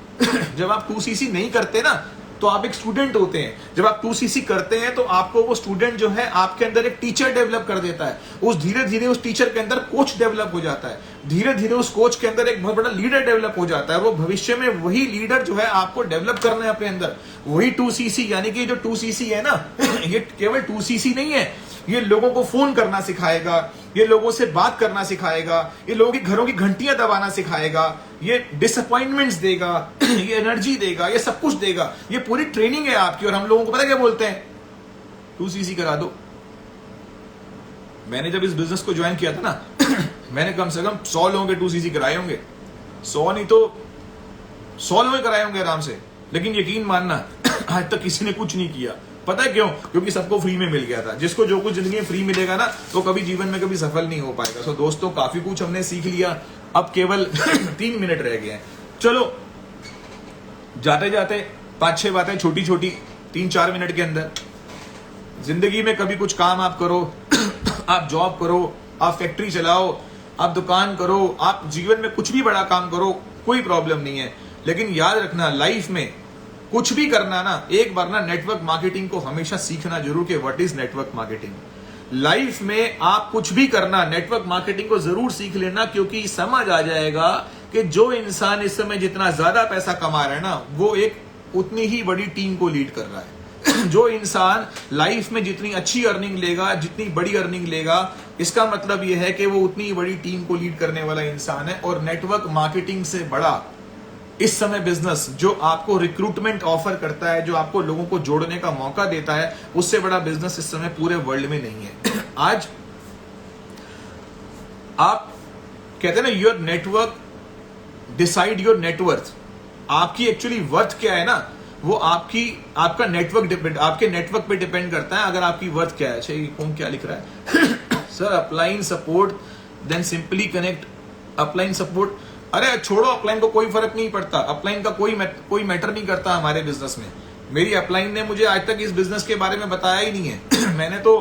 जब आप 2cc नहीं करते ना तो आप एक स्टूडेंट होते हैं। जब आप 2cc करते हैं तो आपको वो स्टूडेंट जो है आपके अंदर एक टीचर डेवलप कर देता है। उस धीरे धीरे उस टीचर के अंदर कोच डेवलप हो जाता है। धीरे धीरे उस कोच के अंदर एक बहुत बड़ा लीडर डेवलप हो जाता है। वो भविष्य में वही लीडर जो है आपको डेवलप करना है अपने अंदर। वही 2cc, यानी कि जो 2cc है ना, ये केवल 2cc नहीं है, ये लोगों को फोन करना सिखाएगा, ये लोगों से बात करना सिखाएगा, ये लोगों की घरों की घंटियां दबाना सिखाएगा, ये डिसअपॉइंटमेंट्स देगा, ये एनर्जी देगा, ये सब कुछ देगा। ये पूरी ट्रेनिंग है आपकी। और हम लोगों को पता क्या बोलते हैं? 2cc करा दो। मैंने जब इस बिजनेस को ज्वाइन किया था ना, मैंने कम से कम 100 लोगों के 2cc कराए होंगे। 100 नहीं तो 100 लोग कराए होंगे आराम से। लेकिन यकीन मानना आज तक किसी ने कुछ नहीं किया। पता है क्यों? क्योंकि सबको फ्री में मिल गया था। जिसको जो कुछ जिंदगी में फ्री मिलेगा ना, तो कभी जीवन में कभी सफल नहीं हो पाएगा। सो दोस्तों, काफी कुछ हमने सीख लिया। अब केवल 3 मिनट रह गए हैं। चलो जाते जाते 5-6 बातें छोटी छोटी 3-4 मिनट के अंदर। जिंदगी में कभी कुछ काम आप करो, आप जॉब करो, आप फैक्ट्री चलाओ, आप दुकान करो, आप जीवन में कुछ भी बड़ा काम करो, कोई प्रॉब्लम नहीं है। लेकिन याद रखना, लाइफ में कुछ भी करना ना, एक बार ना नेटवर्क मार्केटिंग को हमेशा सीखना जरूर कि what is network marketing. Life में आप कुछ भी करना, नेटवर्क मार्केटिंग को जरूर सीख लेना, क्योंकि समझ आ जाएगा कि जो इंसान इस समय जितना ज्यादा पैसा कमा रहा है ना, वो एक उतनी ही बड़ी टीम को लीड कर रहा है। जो इंसान लाइफ में जितनी अच्छी अर्निंग लेगा, जितनी बड़ी अर्निंग लेगा, इसका मतलब यह है कि वो उतनी बड़ी टीम को लीड करने वाला इंसान है। और नेटवर्क मार्केटिंग से बड़ा इस समय बिजनेस जो आपको रिक्रूटमेंट ऑफर करता है, जो आपको लोगों को जोड़ने का मौका देता है, उससे बड़ा बिजनेस इस समय पूरे वर्ल्ड में नहीं है। आज आप कहते हैं ना, your network decide your net worth. आपकी एक्चुअली वर्थ क्या है ना, वो आपका नेटवर्क आपके नेटवर्क पे डिपेंड करता है। अगर आपकी वर्थ क्या है, अच्छा ये कौन क्या लिख रहा है sir, upline support then simply connect, upline support. अरे छोड़ो, अपलाइन को कोई फर्क नहीं पड़ता, अपलाइन का कोई मैटर नहीं करता हमारे बिजनेस में। मेरी अपलाइन ने मुझे आज तक इस बिजनेस के बारे में बताया ही नहीं है। मैंने तो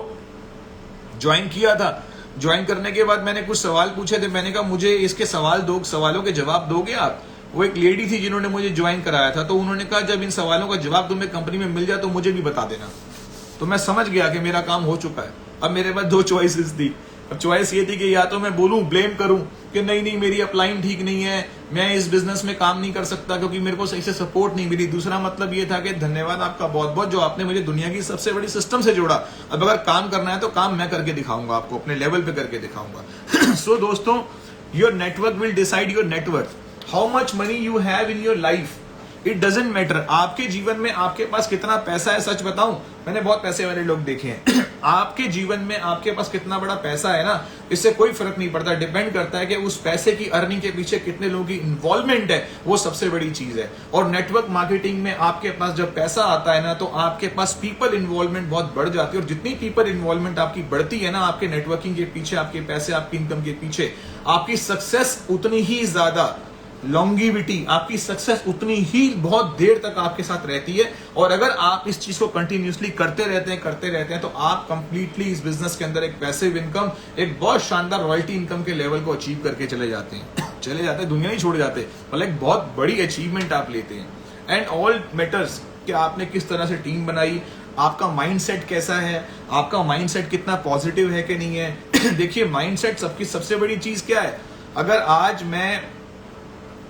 ज्वाइन किया था, ज्वाइन करने के बाद मैंने कुछ सवाल पूछे थे, मैंने कहा मुझे इसके सवालों के जवाब दोगे आप। वो एक लेडी थी जिन्होंने मुझे ज्वाइन कराया था, तो उन्होंने कहा जब इन सवालों का जवाब तुम्हें कंपनी में मिल जाए तो मुझे भी बता देना। तो मैं समझ गया कि मेरा काम हो चुका है। अब मेरे पास दो चॉइसेस थी। अब चॉइस ये थी कि या तो मैं बोलूं, ब्लेम करूं कि नहीं मेरी अपलाइन ठीक नहीं है, मैं इस बिजनेस में काम नहीं कर सकता क्योंकि मेरे को सही से सपोर्ट नहीं मिली। दूसरा मतलब ये था कि धन्यवाद आपका बहुत बहुत, जो आपने मुझे दुनिया की सबसे बड़ी सिस्टम से जोड़ा। अब अगर काम करना है तो काम मैं करके दिखाऊंगा, आपको अपने लेवल पे करके दिखाऊंगा। सो दोस्तों, your network will decide your net worth. How much money you have in your life, it doesn't matter. आपके जीवन में आपके पास कितना पैसा है, सच बताऊं, मैंने बहुत पैसे वाले लोग देखे हैं। आपके जीवन में आपके पास कितना बड़ा पैसा है ना, इससे कोई फर्क नहीं पड़ता। डिपेंड करता है कि उस पैसे की अर्निंग के पीछे कितने लोगों की इन्वॉल्वमेंट है, वो सबसे बड़ी चीज है। और नेटवर्क मार्केटिंग में आपके पास जब पैसा आता है ना, तो आपके पास पीपल इन्वॉल्वमेंट बहुत बढ़ जाती है। और जितनी पीपल इन्वॉल्वमेंट आपकी बढ़ती है ना, आपके नेटवर्किंग के पीछे, आपके पैसे, आपकी इनकम के पीछे, आपकी सक्सेस उतनी ही ज्यादा, लॉन्गिविटी, आपकी सक्सेस उतनी ही बहुत देर तक आपके साथ रहती है। और अगर आप इस चीज को कंटिन्यूसली करते रहते हैं तो आप कंप्लीटली इस बिजनेस के अंदर एक पैसिव इनकम, एक बहुत शानदार रॉयल्टी इनकम के लेवल को अचीव करके चले जाते हैं, दुनिया ही छोड़ जाते हैं, मतलब एक बहुत बड़ी अचीवमेंट आप लेते हैं। एंड ऑल मैटर्स कि आपने किस तरह से टीम बनाई, आपका माइंडसेट कैसा है, आपका माइंडसेट कितना पॉजिटिव है कि नहीं है। देखिए, माइंडसेट सबसे बड़ी चीज क्या है। अगर आज मैं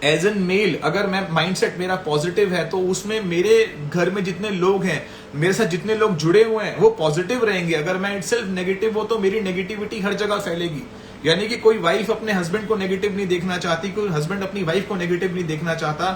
एज एन मेल, अगर मैं माइंडसेट मेरा पॉजिटिव है, तो उसमें मेरे घर में जितने लोग हैं, मेरे साथ जितने लोग जुड़े हुए हैं, वो पॉजिटिव रहेंगे। अगर मैं इटसेल्फ नेगेटिव हो, तो मेरी नेगेटिविटी हर जगह फैलेगी। यानी कि कोई वाइफ अपने हस्बैंड को नेगेटिव नहीं देखना चाहती, कोई हस्बैंड अपनी वाइफ को नेगेटिव नहीं देखना चाहता,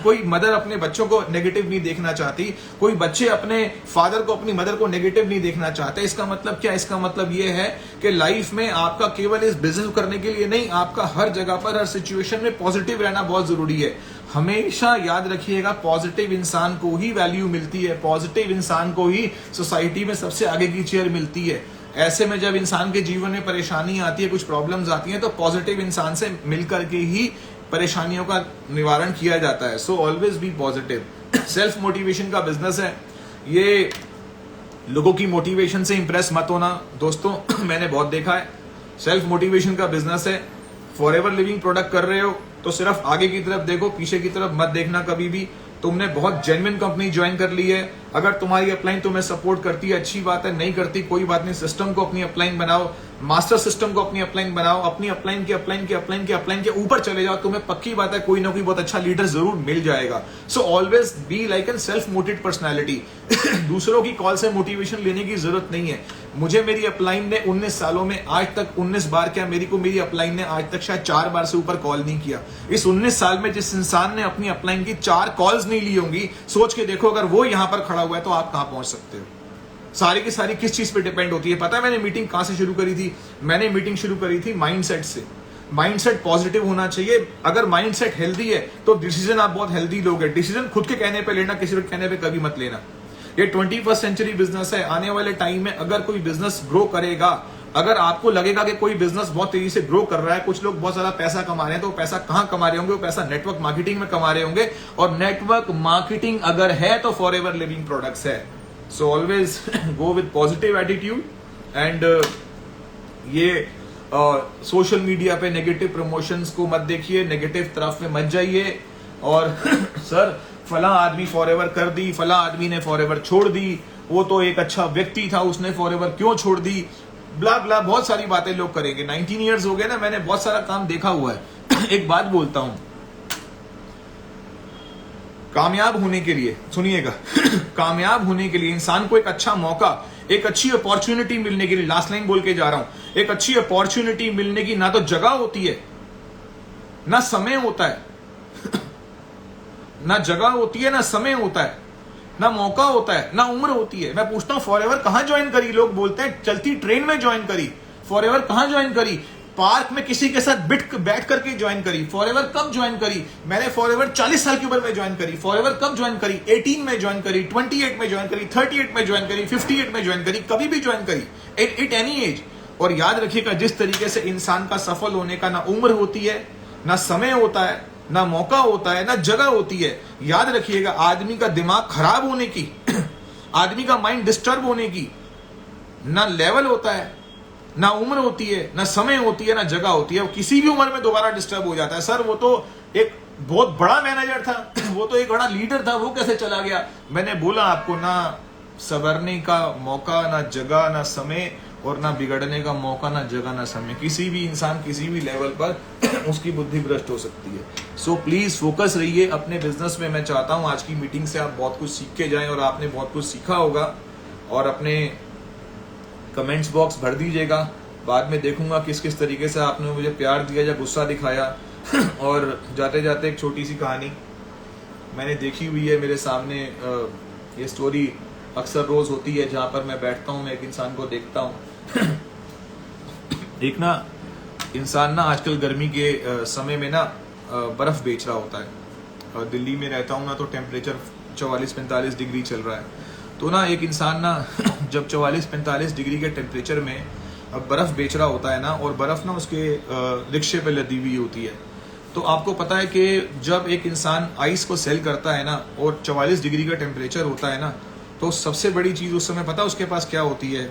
कोई मदर अपने बच्चों को नेगेटिव नहीं देखना चाहती, कोई बच्चे अपने फादर को, अपनी मदर को नेगेटिव नहीं देखना चाहते। इसका मतलब क्या? इसका मतलब ये है कि लाइफ में आपका केवल इस बिजनेस करने के लिए नहीं, आपका हर जगह पर, हर सिचुएशन में पॉजिटिव रहना बहुत जरूरी है। हमेशा याद रखिएगा, पॉजिटिव इंसान को ही वैल्यू मिलती है, पॉजिटिव इंसान को ही सोसाइटी में सबसे आगे की चेयर मिलती है। ऐसे में जब इंसान के जीवन में परेशानी आती है, कुछ प्रॉब्लम्स आती हैं, तो पॉजिटिव इंसान से मिलकर के ही परेशानियों का निवारण किया जाता है। So always be positive. Self motivation का बिजनेस है ये, लोगों की मोटिवेशन से इंप्रेस मत होना दोस्तों। मैंने बहुत देखा है, सेल्फ मोटिवेशन का बिजनेस है। फॉरएवर लिविंग प्रोडक्ट कर रहे हो तो सिर्फ आगे की तरफ देखो, पीछे की तरफ मत देखना कभी भी। तुमने बहुत जेन्युइन कंपनी ज्वाइन कर ली है, अगर तुम्हारी अपलाइन तुम्हें सपोर्ट करती है, अच्छी बात है, नहीं करती कोई बात नहीं। सिस्टम को अपनी अपलाइन बनाओ, मास्टर सिस्टम को अपनी अपलाइन बनाओ, अपनी अपलाइन के ऊपर चले जाओ। तुम्हें पक्की बात है कोई ना कोई बहुत अच्छा लीडर जरूर मिल जाएगा। So always be like an self motivated personality. दूसरों की कॉल से मोटिवेशन लेने की जरूरत नहीं है। मुझे मेरी अपलाइन ने 19 सालों में आज तक 19 बार क्या, मेरी अपलाइन ने आज तक शायद 4 बार से ऊपर कॉल नहीं किया। इस 19 साल में जिस इंसान ने अपनी अपलाइन की 4 कॉल्स नहीं ली होंगी, सोच के देखो अगर वो यहां पर खड़ा हुआ है तो आप कहां पहुंच सकते हो। सारी की सारी किस चीज पे डिपेंड होती है पता है? मैंने मीटिंग कहां से शुरू करी थी? मैंने मीटिंग शुरू करी थी माइंडसेट से। माइंडसेट पॉजिटिव होना चाहिए। अगर माइंडसेट हेल्दी है तो डिसीजन आप बहुत हेल्दी लोगे। डिसीजन खुद के कहने पे लेना, किसी के कहने पे कभी मत लेना। ये 21st सेंचुरी बिजनेस है। आने वाले टाइम में अगर कोई बिजनेस ग्रो करेगा, अगर आपको लगेगा कि कोई बिजनेस बहुत तेजी से ग्रो कर रहा है, कुछ लोग बहुत ज्यादा पैसा कमा रहे हैं, तो पैसा कहां कमा रहे होंगे? वो पैसा नेटवर्क मार्केटिंग में कमा रहे होंगे। और नेटवर्क मार्केटिंग अगर है तो फॉरएवर लिविंग प्रोडक्ट्स है। So always go with positive attitude and ये सोशल मीडिया पे नेगेटिव प्रमोशंस को मत देखिए, नेगेटिव तरफ में मत जाइए। और सर फला आदमी फॉरएवर कर दी, फला आदमी ने फॉरएवर छोड़ दी, वो तो एक अच्छा व्यक्ति था, उसने फॉरएवर क्यों छोड़ दी, ब्ला ब्ला, बहुत सारी बातें लोग करेंगे। 19 ईयर्स हो गए ना, मैंने बहुत सारा काम देखा हुआ है। एक बात बोलता हूं, कामयाब होने के लिए, सुनिएगा, कामयाब होने के लिए इंसान को एक अच्छा मौका, एक अच्छी अपॉर्चुनिटी मिलने के लिए, लास्ट लाइन बोल के जा रहा हूं, एक अच्छी अपॉर्चुनिटी मिलने की ना तो जगह होती है, ना समय होता है, ना जगह होती है, ना समय होता है, ना मौका होता है, ना उम्र होती है। मैं पूछता हूं फॉरएवर कहां ज्वाइन करी? लोग बोलते हैं चलती ट्रेन में ज्वाइन करी। फॉरएवर कहां ज्वाइन करी? पार्क में किसी के साथ बैठ करके ज्वाइन करी। फॉरएवर कब ज्वाइन करी? मैंने फॉरएवर 40 साल की उम्र में ज्वाइन करी। फॉरएवर कब ज्वाइन करी? 18 में ज्वाइन करी, 28 में ज्वाइन करी, 38 में ज्वाइन करी, 58 में ज्वाइन करी, कभी भी ज्वाइन करी, एट एनी एज। और याद रखिएगा, जिस तरीके से इंसान का सफल होने का ना उम्र होती है, ना समय होता है, ना मौका होता है, ना जगह होती है। याद रखिएगा, आदमी का दिमाग खराब होने की, आदमी का माइंड डिस्टर्ब होने की ना लेवल होता है, ना उम्र होती है, ना समय होती है, ना जगह होती है। वो किसी भी उम्र में दोबारा डिस्टर्ब हो जाता है। सर वो तो एक बहुत बड़ा मैनेजर था, वो तो एक बड़ा लीडर था, वो कैसे चला गया? मैंने बोला आपको, ना संवरने का मौका, ना जगह, ना समय, और ना बिगड़ने का मौका, ना जगह, ना समय। किसी भी इंसान किसी भी लेवल पर उसकी बुद्धि भ्रष्ट हो सकती है। सो प्लीज फोकस रहिए अपने बिजनेस में। मैं चाहता हूं आज की मीटिंग से आप बहुत कुछ सीख के जाएं, और आपने बहुत कुछ सीखा होगा। और अपने कमेंट्स बॉक्स भर दीजिएगा, बाद में देखूंगा किस किस तरीके से आपने मुझे प्यार दिया या गुस्सा दिखाया। और जाते जाते एक छोटी सी कहानी मैंने देखी हुई है मेरे सामने। ये स्टोरी अक्सर रोज होती है, जहां पर मैं बैठता हूं, मैं एक इंसान को देखता हूं। एक ना इंसान ना आजकल गर्मी के समय में ना बर्फ बेच रहा होता है। दिल्ली में रहता हूं ना, तो टेम्परेचर 44-45 डिग्री चल रहा है। तो ना एक इंसान ना जब 44-45 डिग्री के टेम्परेचर में बर्फ बेच रहा होता है ना, और बर्फ ना उसके रिक्शे पे लदी हुई होती है। तो आपको पता है कि जब एक इंसान आइस को सेल करता है ना, और 44 डिग्री का टेम्परेचर होता है ना, तो सबसे बड़ी चीज उस समय पता उसके पास क्या होती है?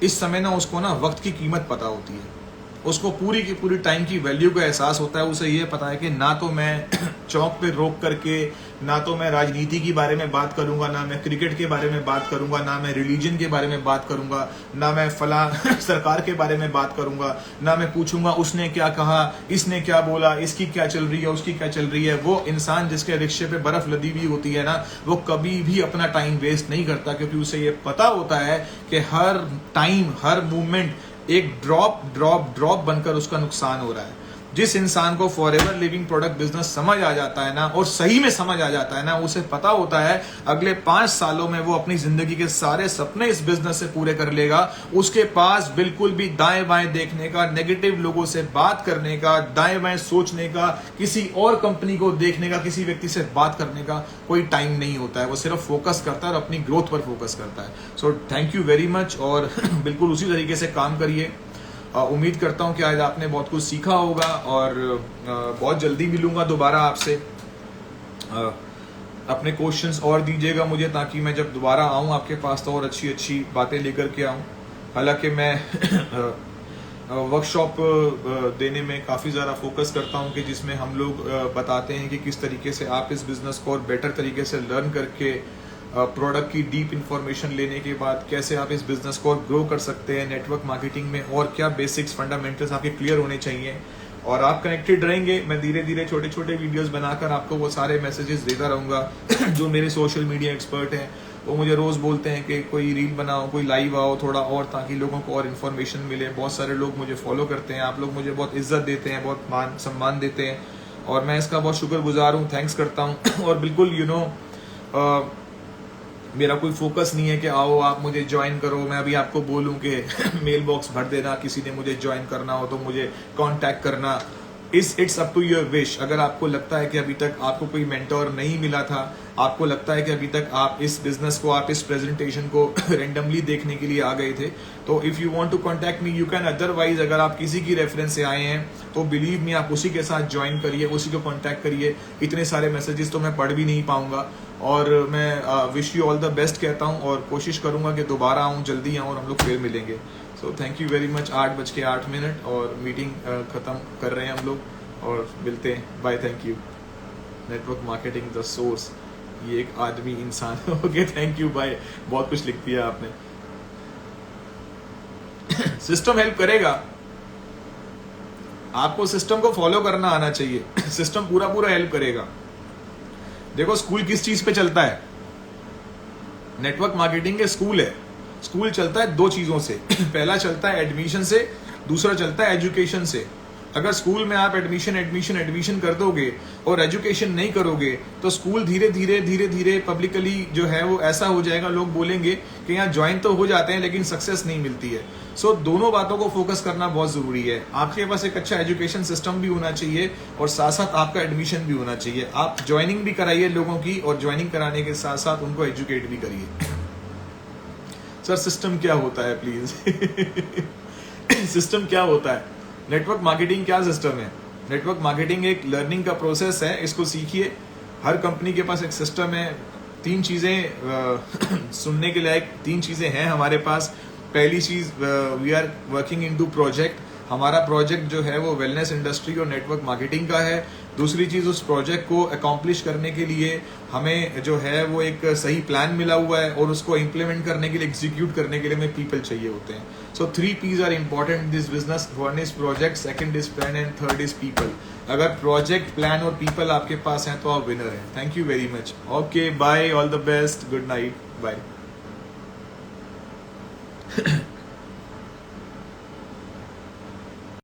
इस समय ना उसको ना वक्त की कीमत पता होती है, उसको पूरी की पूरी टाइम की वैल्यू का एहसास होता है। उसे ये पता है कि ना तो मैं चौक पे रोक करके, ना तो मैं राजनीति के बारे में बात करूंगा, ना मैं क्रिकेट के बारे में बात करूंगा, ना मैं रिलीजन के बारे में बात करूंगा, ना मैं फला सरकार के बारे में बात करूंगा, ना मैं पूछूंगा उसने क्या कहा, इसने क्या बोला, इसकी क्या चल रही है, उसकी क्या चल रही है। वो इंसान जिसके रिक्शे पे बर्फ लदी हुई होती है ना, वो कभी भी अपना टाइम वेस्ट नहीं करता, क्योंकि उसे ये पता होता है कि हर टाइम, हर मूवमेंट एक ड्रॉप ड्रॉप ड्रॉप बनकर उसका नुकसान हो रहा है। जिस इंसान को फॉरएवर लिविंग प्रोडक्ट बिजनेस समझ आ जाता है ना, और सही में समझ आ जाता है ना, उसे पता होता है अगले 5 सालों में वो अपनी जिंदगी के सारे सपने इस बिजनेस से पूरे कर लेगा। उसके पास बिल्कुल भी दाएं बाएं देखने का, नेगेटिव लोगों से बात करने का, दाएं बाएं सोचने का, किसी और कंपनी को देखने का, किसी व्यक्ति से बात करने का कोई टाइम नहीं होता है। वो सिर्फ फोकस करता है और अपनी ग्रोथ पर फोकस करता है। So thank you very much, और बिल्कुल उसी तरीके से काम करिए। उम्मीद करता हूं कि आज आपने बहुत कुछ सीखा होगा, और बहुत जल्दी मिलूंगा दोबारा आपसे। अपने क्वेश्चंस और दीजिएगा मुझे, ताकि मैं जब दोबारा आऊं आपके पास तो और अच्छी अच्छी बातें लेकर के आऊं। हालांकि मैं वर्कशॉप देने में काफ़ी ज़्यादा फोकस करता हूं, कि जिसमें हम लोग बताते हैं कि किस तरीके से आप इस बिज़नेस को और बेटर तरीके से लर्न करके प्रोडक्ट की डीप इंफॉर्मेशन लेने के बाद कैसे आप इस बिजनेस को ग्रो कर सकते हैं नेटवर्क मार्केटिंग में, और क्या बेसिक्स फंडामेंटल्स आपके क्लियर होने चाहिए। और आप कनेक्टेड रहेंगे, मैं धीरे धीरे छोटे छोटे वीडियोस बनाकर आपको वो सारे मैसेजेस देता रहूँगा। जो मेरे सोशल मीडिया एक्सपर्ट हैं वो मुझे रोज़ बोलते हैं कि कोई रील बनाओ, कोई लाइव आओ थोड़ा और, ताकि लोगों को और इन्फॉर्मेशन मिले। बहुत सारे लोग मुझे फॉलो करते हैं, आप लोग मुझे बहुत इज्जत देते हैं, बहुत मान सम्मान देते हैं, और मैं इसका बहुत शुक्रगुजार हूँ, थैंक्स करता हूँ। और बिल्कुल मेरा कोई फोकस नहीं है कि आओ आप मुझे ज्वाइन करो। मैं अभी आपको बोलूं कि मेल बॉक्स भर देना, किसी ने मुझे ज्वाइन करना हो तो मुझे कांटेक्ट करना। It's up to your wish. अगर आपको लगता है कि अभी तक आपको कोई मेंटोर नहीं मिला था, आपको लगता है कि अभी तक आप इस बिजनेस को, आप इस प्रेजेंटेशन को रेंडमली देखने के लिए आ गए थे, तो if you want to contact me you can. Otherwise अगर आप किसी की रेफरेंस से आए हैं तो बिलीव मी, आप उसी के साथ ज्वाइन करिए, उसी को कांटेक्ट करिए। इतने सारे मैसेजेस तो मैं पढ़ भी नहीं पाऊंगा, और मैं wish you all the best कहता हूँ, और कोशिश करूंगा कि दोबारा आऊँ, जल्दी आऊँ और हम लोग फिर मिलेंगे। So thank you very much. 8:08 और मीटिंग खत्म कर रहे हैं हम लोग, और मिलते हैं। Bye, thank you. Network marketing the source. ये एक आदमी इंसान ओके थैंक यू भाई, बहुत कुछ लिख दिया आपने। सिस्टम हेल्प करेगा, आपको सिस्टम को फॉलो करना आना चाहिए। सिस्टम पूरा पूरा हेल्प करेगा। देखो स्कूल किस चीज पे चलता है, नेटवर्क मार्केटिंग के स्कूल है। स्कूल चलता है दो चीजों से, पहला चलता है एडमिशन से, दूसरा चलता है एजुकेशन से। अगर स्कूल में आप एडमिशन कर दोगे और एजुकेशन नहीं करोगे तो स्कूल धीरे धीरे पब्लिकली जो है वो ऐसा हो जाएगा, लोग बोलेंगे कि यहाँ ज्वाइन तो हो जाते हैं लेकिन सक्सेस नहीं मिलती है। सो दोनों बातों को फोकस करना बहुत जरूरी है। आपके पास एक अच्छा एजुकेशन सिस्टम भी होना चाहिए और साथ साथ आपका एडमिशन भी होना चाहिए। आप ज्वाइनिंग भी कराइए लोगों की और ज्वाइनिंग कराने के साथ साथ उनको एजुकेट भी करिए। सर सिस्टम क्या होता है प्लीज? सिस्टम क्या होता है? नेटवर्क मार्केटिंग क्या सिस्टम है? नेटवर्क मार्केटिंग एक लर्निंग का प्रोसेस है, इसको सीखिए। हर कंपनी के पास एक सिस्टम है। तीन चीजें सुनने के लायक तीन चीजें हैं हमारे पास। पहली चीज, we are working into project. हमारा प्रोजेक्ट जो है वो वेलनेस इंडस्ट्री और नेटवर्क मार्केटिंग का है। दूसरी चीज, उस प्रोजेक्ट को अकॉम्प्लिश करने के लिए हमें जो है वो एक सही प्लान मिला हुआ है और उसको इम्प्लीमेंट करने के लिए, एग्जीक्यूट करने के लिए हमें पीपल चाहिए होते हैं। So 3 P's are important in this business. One is project, second is plan and third is people. अगर प्रोजेक्ट, प्लान और पीपल आपके पास हैं तो आप विनर हैं। Thank you very much. Okay bye, all the best, good night, bye.